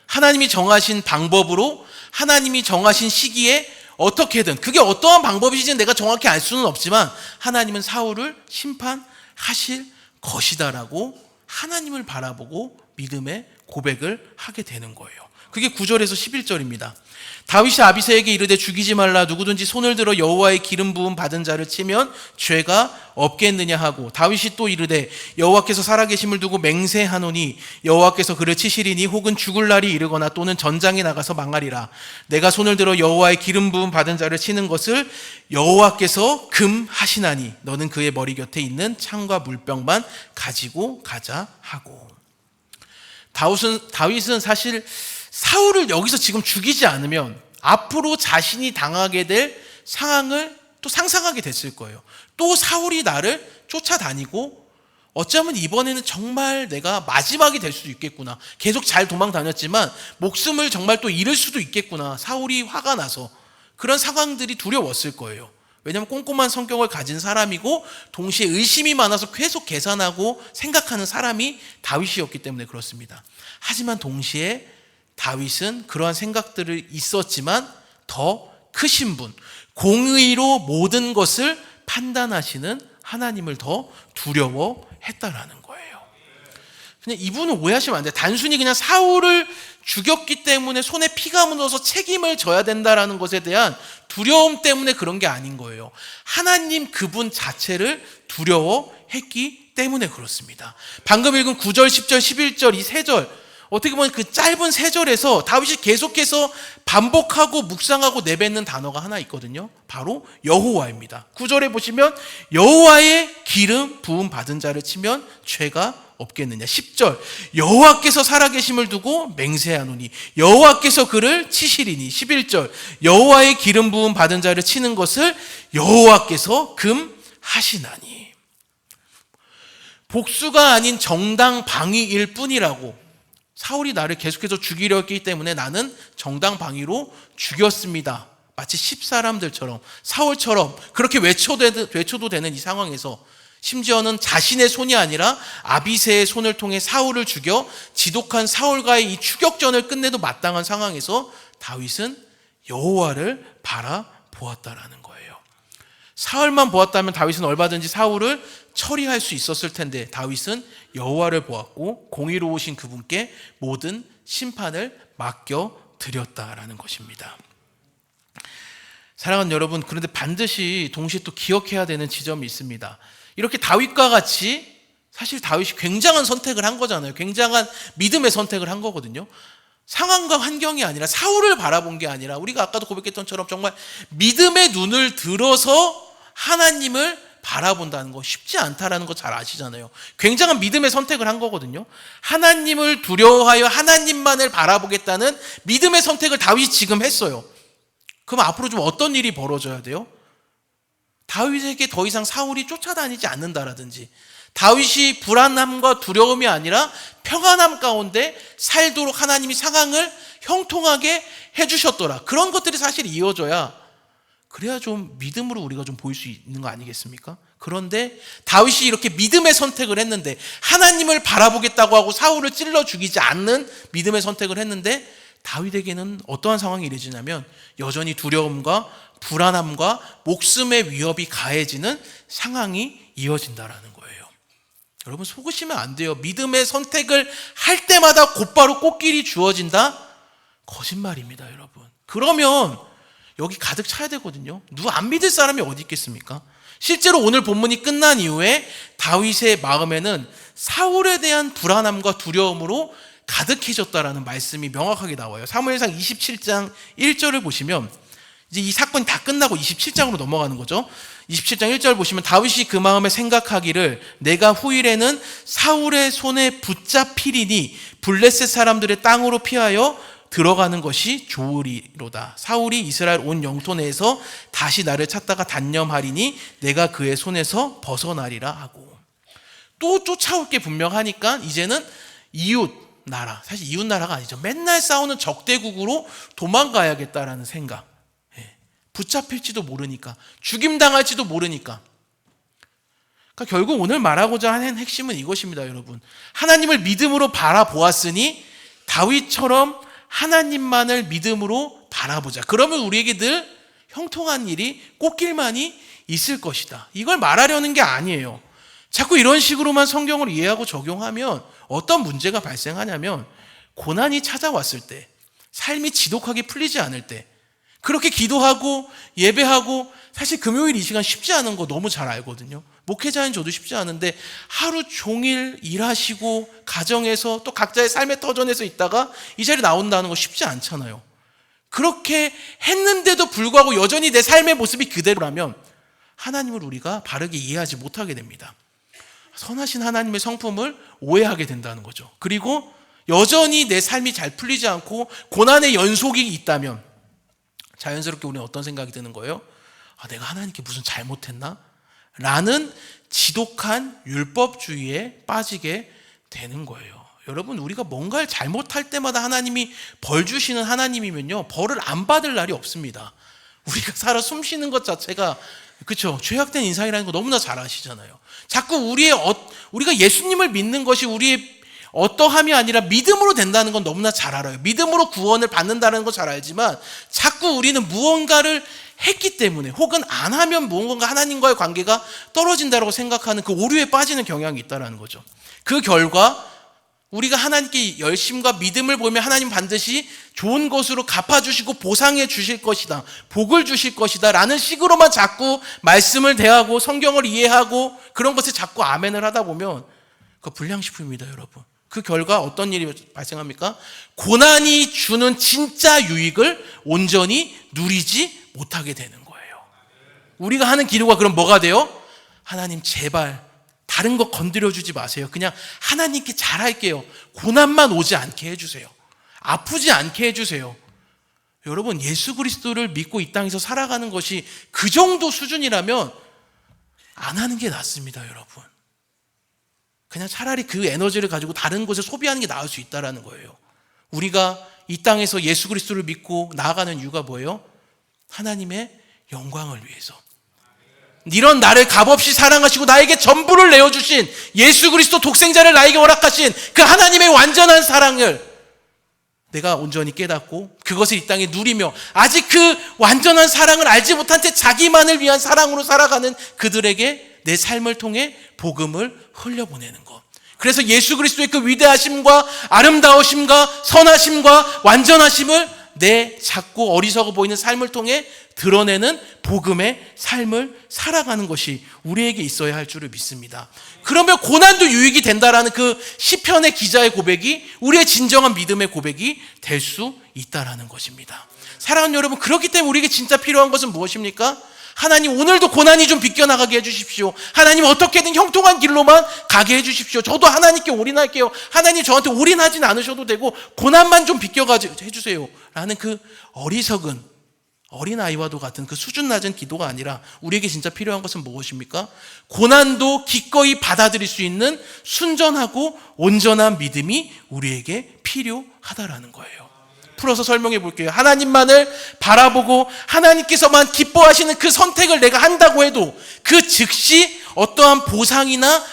하나님이 정하신 방법으로, 하나님이 정하신 시기에 어떻게든, 그게 어떠한 방법이지 내가 정확히 알 수는 없지만 하나님은 사울을 심판하실 것이다라고 하나님을 바라보고 믿음의 고백을 하게 되는 거예요. 그게 9절에서 11절입니다. 다윗이 아비새에게 이르되 죽이지 말라. 누구든지 손을 들어 여호와의 기름 부음 받은 자를 치면 죄가 없겠느냐 하고, 다윗이 또 이르되 여호와께서 살아계심을 두고 맹세하노니 여호와께서 그를 치시리니 혹은 죽을 날이 이르거나 또는 전장에 나가서 망하리라. 내가 손을 들어 여호와의 기름 부음 받은 자를 치는 것을 여호와께서 금하시나니 너는 그의 머리 곁에 있는 창과 물병만 가지고 가자 하고. 다윗은 사실 사울을 여기서 지금 죽이지 않으면 앞으로 자신이 당하게 될 상황을 또 상상하게 됐을 거예요. 또 사울이 나를 쫓아다니고 어쩌면 이번에는 정말 내가 마지막이 될 수도 있겠구나. 계속 잘 도망 다녔지만 목숨을 정말 또 잃을 수도 있겠구나. 사울이 화가 나서. 그런 상황들이 두려웠을 거예요. 왜냐하면 꼼꼼한 성격을 가진 사람이고 동시에 의심이 많아서 계속 계산하고 생각하는 사람이 다윗이었기 때문에 그렇습니다. 하지만 동시에 다윗은 그러한 생각들이 있었지만 더 크신 분, 공의로 모든 것을 판단하시는 하나님을 더 두려워했다라는 거예요. 그냥 이분은 오해하시면 안 돼요. 단순히 그냥 사울을 죽였기 때문에 손에 피가 묻어서 책임을 져야 된다라는 것에 대한 두려움 때문에 그런 게 아닌 거예요. 하나님 그분 자체를 두려워했기 때문에 그렇습니다. 방금 읽은 9절, 10절, 11절 이 세 절, 어떻게 보면 그 짧은 세 절에서 다윗이 계속해서 반복하고 묵상하고 내뱉는 단어가 하나 있거든요. 바로 여호와입니다. 9절에 보시면 여호와의 기름 부음 받은 자를 치면 죄가 없겠느냐. 10절 여호와께서 살아계심을 두고 맹세하노니 여호와께서 그를 치시리니. 11절 여호와의 기름 부음 받은 자를 치는 것을 여호와께서 금하시나니. 복수가 아닌 정당 방위일 뿐이라고. 사울이 나를 계속해서 죽이려 했기 때문에 나는 정당 방위로 죽였습니다. 마치 10사람들처럼 사울처럼 그렇게 외쳐도 되는 이 상황에서 심지어는 자신의 손이 아니라 아비새의 손을 통해 사울을 죽여 지독한 사울과의 이 추격전을 끝내도 마땅한 상황에서 다윗은 여호와를 바라보았다라는 거예요. 사울만 보았다면 다윗은 얼마든지 사울을 처리할 수 있었을 텐데 다윗은 여호와를 보았고 공의로우신 그분께 모든 심판을 맡겨드렸다라는 것입니다. 사랑하는 여러분, 그런데 반드시 동시에 또 기억해야 되는 지점이 있습니다. 이렇게 다윗과 같이 사실 다윗이 굉장한 선택을 한 거잖아요. 굉장한 믿음의 선택을 한 거거든요. 상황과 환경이 아니라 사울을 바라본 게 아니라 우리가 아까도 고백했던 것처럼 정말 믿음의 눈을 들어서 하나님을 바라본다는 거 쉽지 않다라는 거 잘 아시잖아요. 굉장한 믿음의 선택을 한 거거든요. 하나님을 두려워하여 하나님만을 바라보겠다는 믿음의 선택을 다윗이 지금 했어요. 그럼 앞으로 좀 어떤 일이 벌어져야 돼요? 다윗에게 더 이상 사울이 쫓아다니지 않는다라든지, 다윗이 불안함과 두려움이 아니라 평안함 가운데 살도록 하나님이 상황을 형통하게 해주셨더라. 그런 것들이 사실 이어져야, 그래야 좀 믿음으로 우리가 좀 보일 수 있는 거 아니겠습니까? 그런데 다윗이 이렇게 믿음의 선택을 했는데, 하나님을 바라보겠다고 하고 사울을 찔러 죽이지 않는 믿음의 선택을 했는데, 다윗에게는 어떠한 상황이 이루어지냐면 여전히 두려움과 불안함과 목숨의 위협이 가해지는 상황이 이어진다라는 거예요. 여러분, 속으시면 안 돼요. 믿음의 선택을 할 때마다 곧바로 꽃길이 주어진다? 거짓말입니다, 여러분. 그러면 여기 가득 차야 되거든요. 누구 안 믿을 사람이 어디 있겠습니까? 실제로 오늘 본문이 끝난 이후에 다윗의 마음에는 사울에 대한 불안함과 두려움으로 가득해졌다라는 말씀이 명확하게 나와요. 사무엘상 27장 1절을 보시면, 이제 이 사건이 다 끝나고 27장으로 넘어가는 거죠. 27장 1절 보시면 다윗이 그 마음에 생각하기를 내가 후일에는 사울의 손에 붙잡히리니 블레셋 사람들의 땅으로 피하여 들어가는 것이 좋으리로다. 사울이 이스라엘 온 영토 내에서 다시 나를 찾다가 단념하리니 내가 그의 손에서 벗어나리라 하고, 또 쫓아올 게 분명하니까 이제는 이웃 나라, 사실 이웃 나라가 아니죠. 맨날 싸우는 적대국으로 도망가야겠다라는 생각. 붙잡힐지도 모르니까, 죽임당할지도 모르니까. 그러니까 결국 오늘 말하고자 하는 핵심은 이것입니다, 여러분. 하나님을 믿음으로 바라보았으니 다윗처럼 하나님만을 믿음으로 바라보자. 그러면 우리에게 늘 형통한 일이, 꽃길만이 있을 것이다. 이걸 말하려는 게 아니에요. 자꾸 이런 식으로만 성경을 이해하고 적용하면 어떤 문제가 발생하냐면, 고난이 찾아왔을 때, 삶이 지독하게 풀리지 않을 때, 그렇게 기도하고 예배하고, 사실 금요일 이 시간 쉽지 않은 거 너무 잘 알거든요. 목회자인 저도 쉽지 않은데 하루 종일 일하시고 가정에서 또 각자의 삶의 터전에서 있다가 이 자리에 나온다는 거 쉽지 않잖아요. 그렇게 했는데도 불구하고 여전히 내 삶의 모습이 그대로라면 하나님을 우리가 바르게 이해하지 못하게 됩니다. 선하신 하나님의 성품을 오해하게 된다는 거죠. 그리고 여전히 내 삶이 잘 풀리지 않고 고난의 연속이 있다면 자연스럽게 우리는 어떤 생각이 드는 거예요? 내가 하나님께 무슨 잘못했나? 라는 지독한 율법주의에 빠지게 되는 거예요. 여러분, 우리가 뭔가를 잘못할 때마다 하나님이 벌 주시는 하나님이면요, 벌을 안 받을 날이 없습니다. 우리가 살아 숨 쉬는 것 자체가, 그렇죠, 죄악된 인상이라는 거 너무나 잘 아시잖아요. 자꾸 우리가 예수님을 믿는 것이 우리의 어떠함이 아니라 믿음으로 된다는 건 너무나 잘 알아요. 믿음으로 구원을 받는다는 건 잘 알지만 자꾸 우리는 무언가를 했기 때문에, 혹은 안 하면 무언가 하나님과의 관계가 떨어진다고 생각하는 그 오류에 빠지는 경향이 있다는 거죠. 그 결과 우리가 하나님께 열심과 믿음을 보이면 하나님 반드시 좋은 것으로 갚아주시고 보상해 주실 것이다, 복을 주실 것이다 라는 식으로만 자꾸 말씀을 대하고 성경을 이해하고 그런 것에 자꾸 아멘을 하다 보면 그거 불량식품입니다, 여러분. 그 결과 어떤 일이 발생합니까? 고난이 주는 진짜 유익을 온전히 누리지 못하게 되는 거예요. 우리가 하는 기도가 그럼 뭐가 돼요? 하나님 제발 다른 거 건드려주지 마세요. 그냥 하나님께 잘할게요. 고난만 오지 않게 해주세요. 아프지 않게 해주세요. 여러분, 예수 그리스도를 믿고 이 땅에서 살아가는 것이 그 정도 수준이라면 안 하는 게 낫습니다, 여러분. 그냥 차라리 그 에너지를 가지고 다른 곳에 소비하는 게 나을 수 있다는 거예요. 우리가 이 땅에서 예수 그리스도를 믿고 나아가는 이유가 뭐예요? 하나님의 영광을 위해서. 이런 나를 값없이 사랑하시고 나에게 전부를 내어주신 예수 그리스도 독생자를 나에게 허락하신 그 하나님의 완전한 사랑을 내가 온전히 깨닫고 그것을 이 땅에 누리며 아직 그 완전한 사랑을 알지 못한 채 자기만을 위한 사랑으로 살아가는 그들에게 내 삶을 통해 복음을 흘려보내는 것. 그래서 예수 그리스도의 그 위대하심과 아름다우심과 선하심과 완전하심을 내 작고 어리석어 보이는 삶을 통해 드러내는 복음의 삶을 살아가는 것이 우리에게 있어야 할 줄을 믿습니다. 그러면 고난도 유익이 된다라는 그 시편의 기자의 고백이 우리의 진정한 믿음의 고백이 될 수 있다라는 것입니다. 사랑하는 여러분, 그렇기 때문에 우리에게 진짜 필요한 것은 무엇입니까? 하나님, 오늘도 고난이 좀 비껴나가게 해주십시오. 하나님, 어떻게든 형통한 길로만 가게 해주십시오. 저도 하나님께 올인할게요. 하나님, 저한테 올인하진 않으셔도 되고 고난만 좀 비껴가게 해주세요 라는 그 어리석은 어린아이와도 같은 그 수준 낮은 기도가 아니라 우리에게 진짜 필요한 것은 무엇입니까? 고난도 기꺼이 받아들일 수 있는 순전하고 온전한 믿음이 우리에게 필요하다라는 거예요. 풀어서 설명해 볼게요. 하나님만을 바라보고 하나님께서만 기뻐하시는 그 선택을 내가 한다고 해도 그 즉시 어떠한 보상이나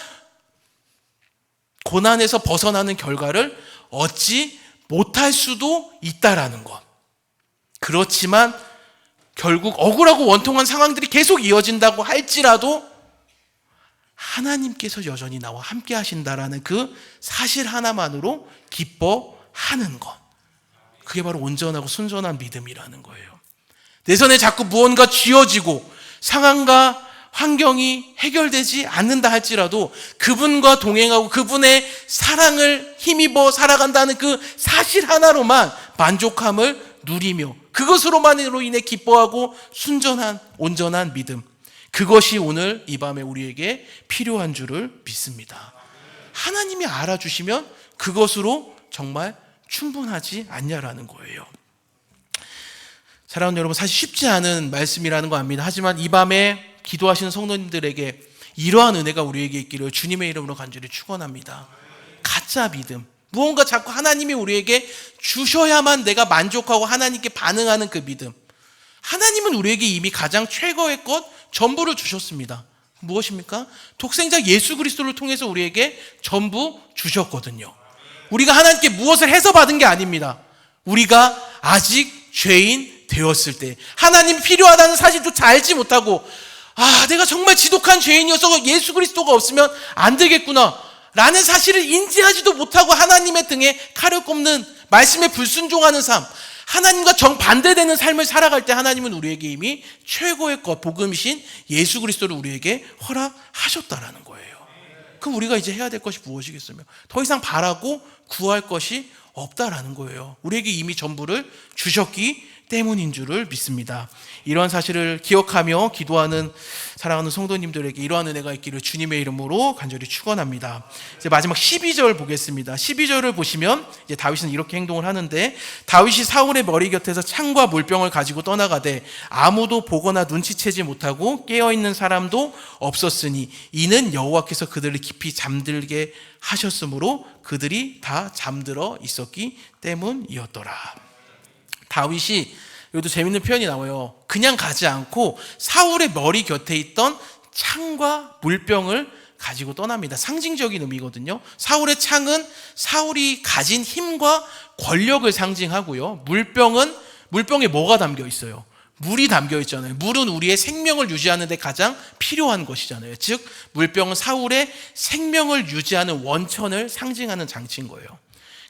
고난에서 벗어나는 결과를 얻지 못할 수도 있다라는 것. 그렇지만 결국 억울하고 원통한 상황들이 계속 이어진다고 할지라도 하나님께서 여전히 나와 함께 하신다라는 그 사실 하나만으로 기뻐하는 것. 그게 바로 온전하고 순전한 믿음이라는 거예요. 내 손에 자꾸 무언가 쥐어지고 상황과 환경이 해결되지 않는다 할지라도 그분과 동행하고 그분의 사랑을 힘입어 살아간다는 그 사실 하나로만 만족함을 누리며 그것으로만으로 인해 기뻐하고 순전한 온전한 믿음, 그것이 오늘 이 밤에 우리에게 필요한 줄을 믿습니다. 하나님이 알아주시면 그것으로 정말 충분하지 않냐라는 거예요. 사랑하는 여러분, 사실 쉽지 않은 말씀이라는 거 압니다. 하지만 이 밤에 기도하시는 성도님들에게 이러한 은혜가 우리에게 있기를 주님의 이름으로 간절히 축원합니다. 가짜 믿음, 무언가 자꾸 하나님이 우리에게 주셔야만 내가 만족하고 하나님께 반응하는 그 믿음. 하나님은 우리에게 이미 가장 최고의 것 전부를 주셨습니다. 무엇입니까? 독생자 예수 그리스도를 통해서 우리에게 전부 주셨거든요. 우리가 하나님께 무엇을 해서 받은 게 아닙니다. 우리가 아직 죄인 되었을 때 하나님 필요하다는 사실조차 알지 못하고 내가 정말 지독한 죄인이어서 예수 그리스도가 없으면 안 되겠구나 라는 사실을 인지하지도 못하고 하나님의 등에 칼을 꼽는 말씀에 불순종하는 삶, 하나님과 정반대되는 삶을 살아갈 때 하나님은 우리에게 이미 최고의 것, 복음이신 예수 그리스도를 우리에게 허락하셨다라는 거예요. 그럼 우리가 이제 해야 될 것이 무엇이겠으며? 더 이상 바라고 구할 것이 없다라는 거예요. 우리에게 이미 전부를 주셨기 때문인 줄을 믿습니다. 이러한 사실을 기억하며 기도하는 사랑하는 성도님들에게 이러한 은혜가 있기를 주님의 이름으로 간절히 축원합니다. 이제 마지막 12절 보겠습니다. 12절을 보시면 이제 다윗은 이렇게 행동을 하는데, 다윗이 사울의 머리 곁에서 창과 물병을 가지고 떠나가되 아무도 보거나 눈치채지 못하고 깨어있는 사람도 없었으니 이는 여호와께서 그들을 깊이 잠들게 하셨으므로 그들이 다 잠들어 있었기 때문이었더라. 다윗이 여기도 재밌는 표현이 나와요. 그냥 가지 않고 사울의 머리 곁에 있던 창과 물병을 가지고 떠납니다. 상징적인 의미거든요. 사울의 창은 사울이 가진 힘과 권력을 상징하고요. 물병에 뭐가 담겨 있어요? 물이 담겨 있잖아요. 물은 우리의 생명을 유지하는 데 가장 필요한 것이잖아요. 즉 물병은 사울의 생명을 유지하는 원천을 상징하는 장치인 거예요.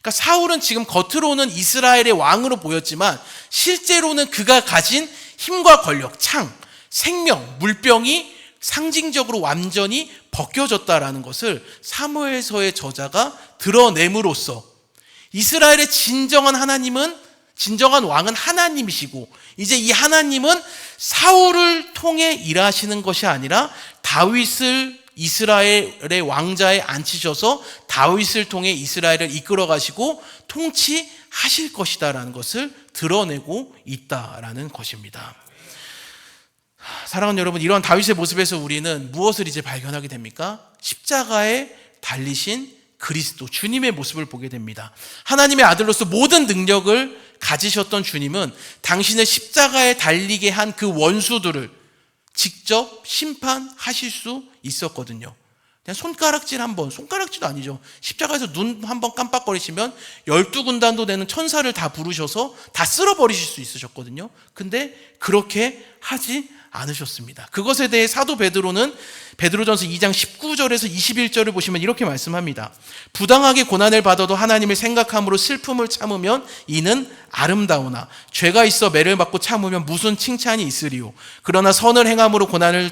그러니까 사울은 지금 겉으로는 이스라엘의 왕으로 보였지만 실제로는 그가 가진 힘과 권력, 창, 생명, 물병이 상징적으로 완전히 벗겨졌다라는 것을 사무엘서의 저자가 드러냄으로써 이스라엘의 진정한 왕은 하나님이시고 이제 이 하나님은 사울을 통해 일하시는 것이 아니라 다윗을 이스라엘의 왕자에 앉히셔서 다윗을 통해 이스라엘을 이끌어 가시고 통치하실 것이다라는 것을 드러내고 있다라는 것입니다. 사랑하는 여러분, 이런 다윗의 모습에서 우리는 무엇을 이제 발견하게 됩니까? 십자가에 달리신 그리스도, 주님의 모습을 보게 됩니다. 하나님의 아들로서 모든 능력을 가지셨던 주님은 당신의 십자가에 달리게 한 그 원수들을 직접 심판하실 수 있었거든요. 그냥 손가락질도 아니죠. 십자가에서 눈 한번 깜빡거리시면 12군단도 되는 천사를 다 부르셔서 다 쓸어버리실 수 있으셨거든요. 근데 그렇게 하지 않으셨습니다. 그것에 대해 사도 베드로는 베드로전서 2장 19절에서 21절을 보시면 이렇게 말씀합니다. 부당하게 고난을 받아도 하나님을 생각함으로 슬픔을 참으면 이는 아름다우나 죄가 있어 매를 받고 참으면 무슨 칭찬이 있으리요. 그러나 선을 행함으로 고난을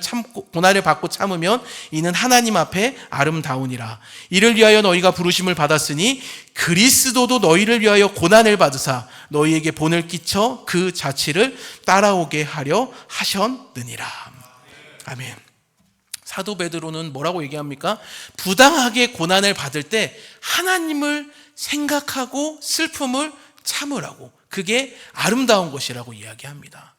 받고 참으면 이는 하나님 앞에 아름다우니라. 이를 위하여 너희가 부르심을 받았으니 그리스도도 너희를 위하여 고난을 받으사 너희에게 본을 끼쳐 그 자취를 따라오게 하려 하셨느니라. 아멘. 사도 베드로는 뭐라고 얘기합니까? 부당하게 고난을 받을 때 하나님을 생각하고 슬픔을 참으라고, 그게 아름다운 것이라고 이야기합니다.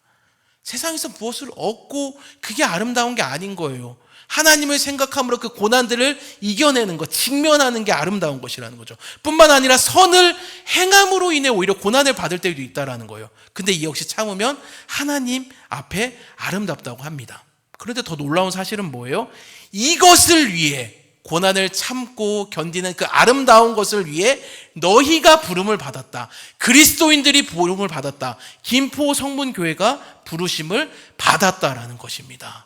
세상에서 무엇을 얻고 그게 아름다운 게 아닌 거예요. 하나님을 생각함으로 그 고난들을 이겨내는 것, 직면하는 게 아름다운 것이라는 거죠. 뿐만 아니라 선을 행함으로 인해 오히려 고난을 받을 때도 있다라는 거예요. 근데 이 역시 참으면 하나님 앞에 아름답다고 합니다. 그런데 더 놀라운 사실은 뭐예요? 이것을 위해, 고난을 참고 견디는 그 아름다운 것을 위해 너희가 부름을 받았다. 그리스도인들이 부름을 받았다. 김포 성문교회가 부르심을 받았다라는 것입니다.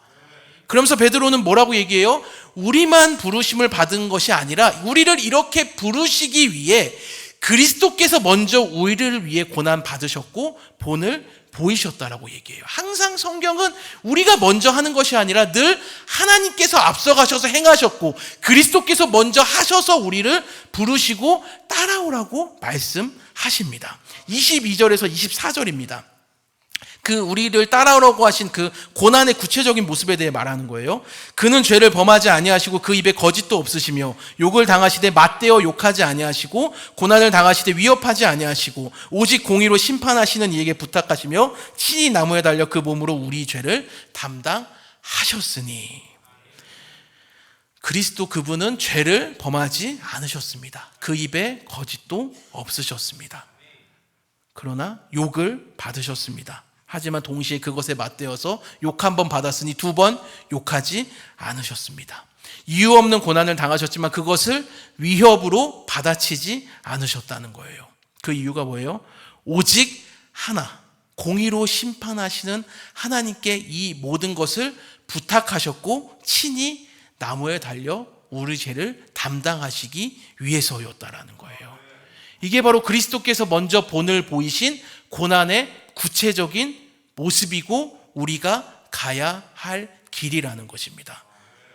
그러면서 베드로는 뭐라고 얘기해요? 우리만 부르심을 받은 것이 아니라 우리를 이렇게 부르시기 위해 그리스도께서 먼저 우리를 위해 고난 받으셨고 본을 보이셨다라고 얘기해요. 항상 성경은 우리가 먼저 하는 것이 아니라 늘 하나님께서 앞서가셔서 행하셨고 그리스도께서 먼저 하셔서 우리를 부르시고 따라오라고 말씀하십니다. 22절에서 24절입니다. 그 우리를 따라오라고 하신 그 고난의 구체적인 모습에 대해 말하는 거예요. 그는 죄를 범하지 아니하시고 그 입에 거짓도 없으시며 욕을 당하시되 맞대어 욕하지 아니하시고 고난을 당하시되 위협하지 아니하시고 오직 공의로 심판하시는 이에게 부탁하시며 친히 나무에 달려 그 몸으로 우리 죄를 담당하셨으니. 그리스도 그분은 죄를 범하지 않으셨습니다. 그 입에 거짓도 없으셨습니다. 그러나 욕을 받으셨습니다. 하지만 동시에 그것에 맞대어서 욕 한 번 받았으니 2번 욕하지 않으셨습니다. 이유 없는 고난을 당하셨지만 그것을 위협으로 받아치지 않으셨다는 거예요. 그 이유가 뭐예요? 오직 하나, 공의로 심판하시는 하나님께 이 모든 것을 부탁하셨고 친히 나무에 달려 우리 죄를 담당하시기 위해서였다라는 거예요. 이게 바로 그리스도께서 먼저 본을 보이신 고난의 구체적인 모습이고 우리가 가야 할 길이라는 것입니다.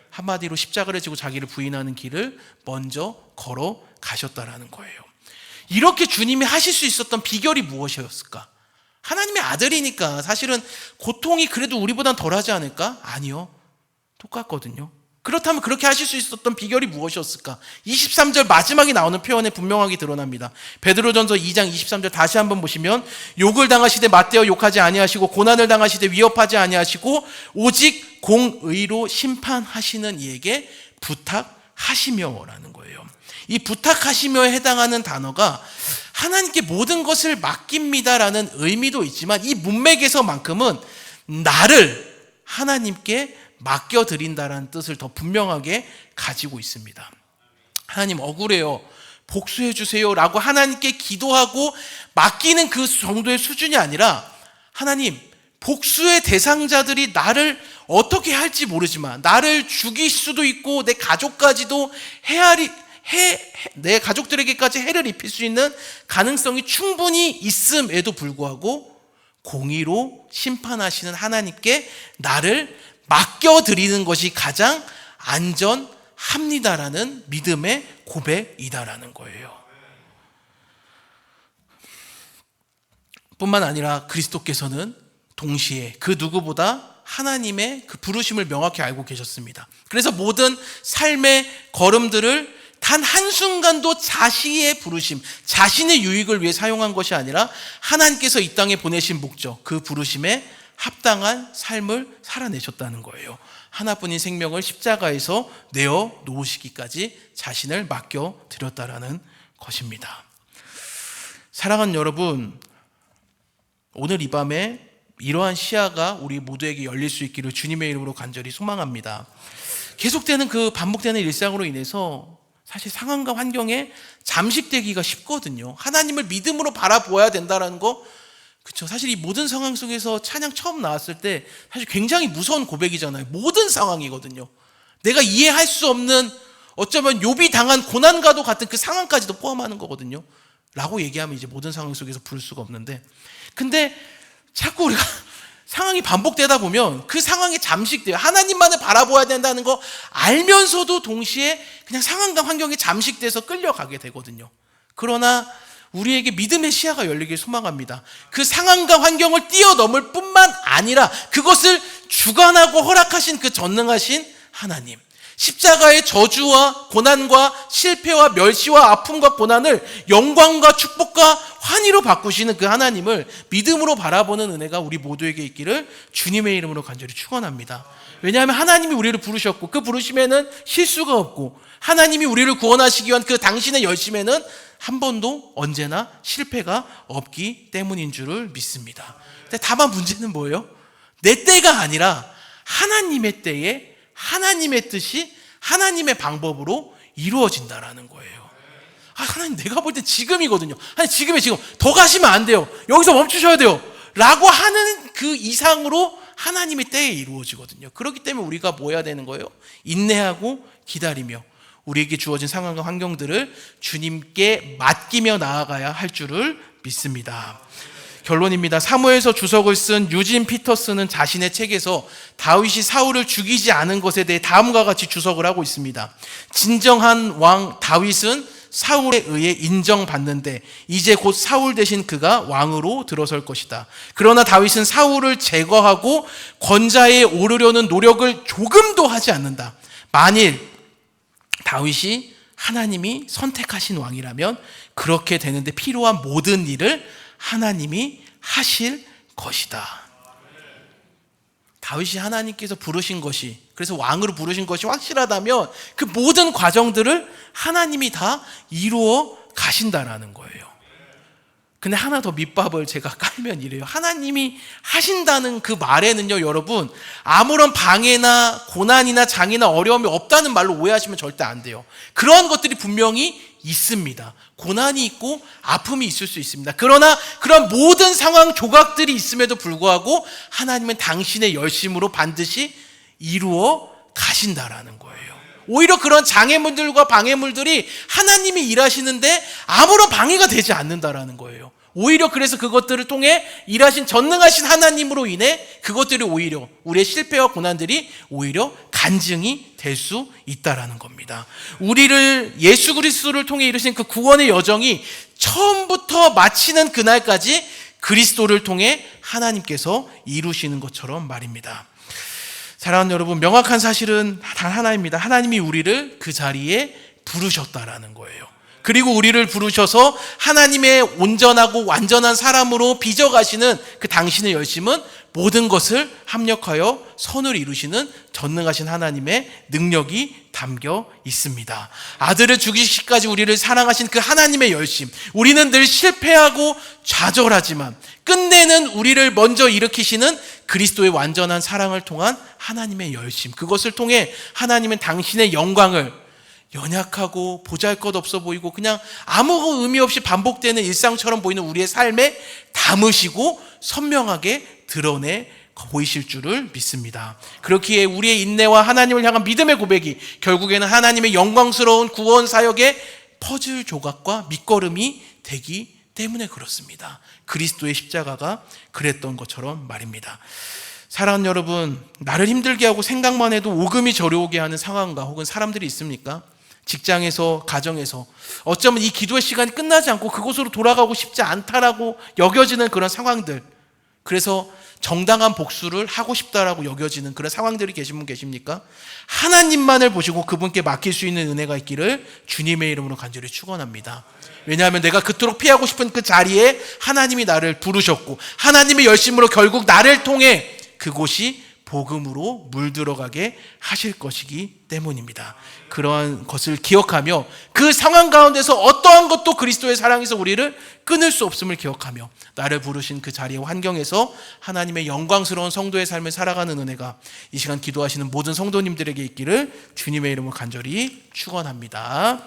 한마디로 십자가를 지고 자기를 부인하는 길을 먼저 걸어 가셨다라는 거예요. 이렇게 주님이 하실 수 있었던 비결이 무엇이었을까? 하나님의 아들이니까 사실은 고통이 그래도 우리보단 덜하지 않을까? 아니요. 똑같거든요. 그렇다면 그렇게 하실 수 있었던 비결이 무엇이었을까? 23절 마지막에 나오는 표현에 분명하게 드러납니다. 베드로전서 2장 23절 다시 한번 보시면 욕을 당하시되 맞대어 욕하지 아니하시고 고난을 당하시되 위협하지 아니하시고 오직 공의로 심판하시는 이에게 부탁하시며라는 거예요. 이 부탁하시며에 해당하는 단어가 하나님께 모든 것을 맡깁니다라는 의미도 있지만 이 문맥에서만큼은 나를 하나님께 맡겨드린다라는 뜻을 더 분명하게 가지고 있습니다. 하나님 억울해요, 복수해 주세요 라고 하나님께 기도하고 맡기는 그 정도의 수준이 아니라 하나님 복수의 대상자들이 나를 어떻게 할지 모르지만 나를 죽일 수도 있고 내 가족까지도 내 가족들에게까지 해를 입힐 수 있는 가능성이 충분히 있음에도 불구하고 공의로 심판하시는 하나님께 나를 맡겨드리는 것이 가장 안전합니다라는 믿음의 고백이다라는 거예요. 뿐만 아니라 그리스도께서는 동시에 그 누구보다 하나님의 그 부르심을 명확히 알고 계셨습니다. 그래서 모든 삶의 걸음들을 단 한순간도 자신의 부르심, 자신의 유익을 위해 사용한 것이 아니라 하나님께서 이 땅에 보내신 목적, 그 부르심에 합당한 삶을 살아내셨다는 거예요. 하나뿐인 생명을 십자가에서 내어 놓으시기까지 자신을 맡겨드렸다라는 것입니다. 사랑하는 여러분, 오늘 이 밤에 이러한 시야가 우리 모두에게 열릴 수 있기를 주님의 이름으로 간절히 소망합니다. 계속되는 그 반복되는 일상으로 인해서 사실 상황과 환경에 잠식되기가 쉽거든요. 하나님을 믿음으로 바라보아야 된다는 거, 그렇죠. 사실 이 모든 상황 속에서 찬양 처음 나왔을 때 사실 굉장히 무서운 고백이잖아요. 모든 상황이거든요. 내가 이해할 수 없는, 어쩌면 욥이 당한 고난과도 같은 그 상황까지도 포함하는 거거든요. 라고 얘기하면 이제 모든 상황 속에서 부를 수가 없는데, 근데 자꾸 우리가 상황이 반복되다 보면 그 상황에 잠식돼요. 하나님만을 바라보아야 된다는 거 알면서도 동시에 그냥 상황과 환경에 잠식돼서 끌려가게 되거든요. 그러나 우리에게 믿음의 시야가 열리길 소망합니다. 그 상황과 환경을 뛰어넘을 뿐만 아니라 그것을 주관하고 허락하신 그 전능하신 하나님, 십자가의 저주와 고난과 실패와 멸시와 아픔과 고난을 영광과 축복과 환희로 바꾸시는 그 하나님을 믿음으로 바라보는 은혜가 우리 모두에게 있기를 주님의 이름으로 간절히 축원합니다. 왜냐하면 하나님이 우리를 부르셨고 그 부르심에는 실수가 없고 하나님이 우리를 구원하시기 위한 그 당신의 열심에는 한 번도 언제나 실패가 없기 때문인 줄을 믿습니다. 근데 다만 문제는 뭐예요? 내 때가 아니라 하나님의 때에 하나님의 뜻이 하나님의 방법으로 이루어진다라는 거예요. 하나님, 내가 볼 때 지금이거든요. 하나님, 지금이 지금. 더 가시면 안 돼요. 여기서 멈추셔야 돼요. 라고 하는 그 이상으로 하나님의 때에 이루어지거든요. 그렇기 때문에 우리가 뭐 해야 되는 거예요? 인내하고 기다리며 우리에게 주어진 상황과 환경들을 주님께 맡기며 나아가야 할 줄을 믿습니다. 결론입니다. 사무엘서 주석을 쓴 유진 피터스는 자신의 책에서 다윗이 사울을 죽이지 않은 것에 대해 다음과 같이 주석을 하고 있습니다. 진정한 왕 다윗은 사울에 의해 인정받는데 이제 곧 사울 대신 그가 왕으로 들어설 것이다. 그러나 다윗은 사울을 제거하고 권좌에 오르려는 노력을 조금도 하지 않는다. 만일 다윗이 하나님이 선택하신 왕이라면 그렇게 되는데 필요한 모든 일을 하나님이 하실 것이다. 다윗이 하나님께서 부르신 것이, 그래서 왕으로 부르신 것이 확실하다면 그 모든 과정들을 하나님이 다 이루어 가신다라는 거예요. 근데 하나 더 밑밥을 제가 깔면 이래요. 하나님이 하신다는 그 말에는요, 여러분, 아무런 방해나 고난이나 장애나 어려움이 없다는 말로 오해하시면 절대 안 돼요. 그런 것들이 분명히 있습니다. 고난이 있고 아픔이 있을 수 있습니다. 그러나 그런 모든 상황 조각들이 있음에도 불구하고 하나님은 당신의 열심으로 반드시 이루어 가신다라는 거예요. 오히려 그런 장애물들과 방해물들이 하나님이 일하시는데 아무런 방해가 되지 않는다라는 거예요. 오히려 그래서 그것들을 통해 일하신 전능하신 하나님으로 인해 그것들이 오히려 우리의 실패와 고난들이 오히려 간증이 될 수 있다라는 겁니다. 우리를 예수 그리스도를 통해 이루신 그 구원의 여정이 처음부터 마치는 그날까지 그리스도를 통해 하나님께서 이루시는 것처럼 말입니다. 사랑하는 여러분, 명확한 사실은 단 하나입니다. 하나님이 우리를 그 자리에 부르셨다라는 거예요. 그리고 우리를 부르셔서 하나님의 온전하고 완전한 사람으로 빚어가시는 그 당신의 열심은 모든 것을 합력하여 선을 이루시는 전능하신 하나님의 능력이 담겨 있습니다. 아들을 죽이시기까지 우리를 사랑하신 그 하나님의 열심, 우리는 늘 실패하고 좌절하지만 끝내는 우리를 먼저 일으키시는 그리스도의 완전한 사랑을 통한 하나님의 열심, 그것을 통해 하나님은 당신의 영광을 연약하고 보잘것없어 보이고 그냥 아무 의미 없이 반복되는 일상처럼 보이는 우리의 삶에 담으시고 선명하게 드러내 보이실 줄을 믿습니다. 그렇기에 우리의 인내와 하나님을 향한 믿음의 고백이 결국에는 하나님의 영광스러운 구원 사역의 퍼즐 조각과 밑거름이 되기 때문에 그렇습니다. 그리스도의 십자가가 그랬던 것처럼 말입니다. 사랑하는 여러분, 나를 힘들게 하고 생각만 해도 오금이 저려오게 하는 상황과 혹은 사람들이 있습니까? 직장에서, 가정에서 어쩌면 이 기도의 시간이 끝나지 않고 그곳으로 돌아가고 싶지 않다라고 여겨지는 그런 상황들, 그래서 정당한 복수를 하고 싶다라고 여겨지는 그런 상황들이 계신 분 계십니까? 하나님만을 보시고 그분께 맡길 수 있는 은혜가 있기를 주님의 이름으로 간절히 축원합니다. 왜냐하면 내가 그토록 피하고 싶은 그 자리에 하나님이 나를 부르셨고 하나님의 열심으로 결국 나를 통해 그곳이 복음으로 물들어가게 하실 것이기 때문입니다. 그러한 것을 기억하며 그 상황 가운데서 어떠한 것도 그리스도의 사랑에서 우리를 끊을 수 없음을 기억하며 나를 부르신 그 자리와 환경에서 하나님의 영광스러운 성도의 삶을 살아가는 은혜가 이 시간 기도하시는 모든 성도님들에게 있기를 주님의 이름으로 간절히 축원합니다.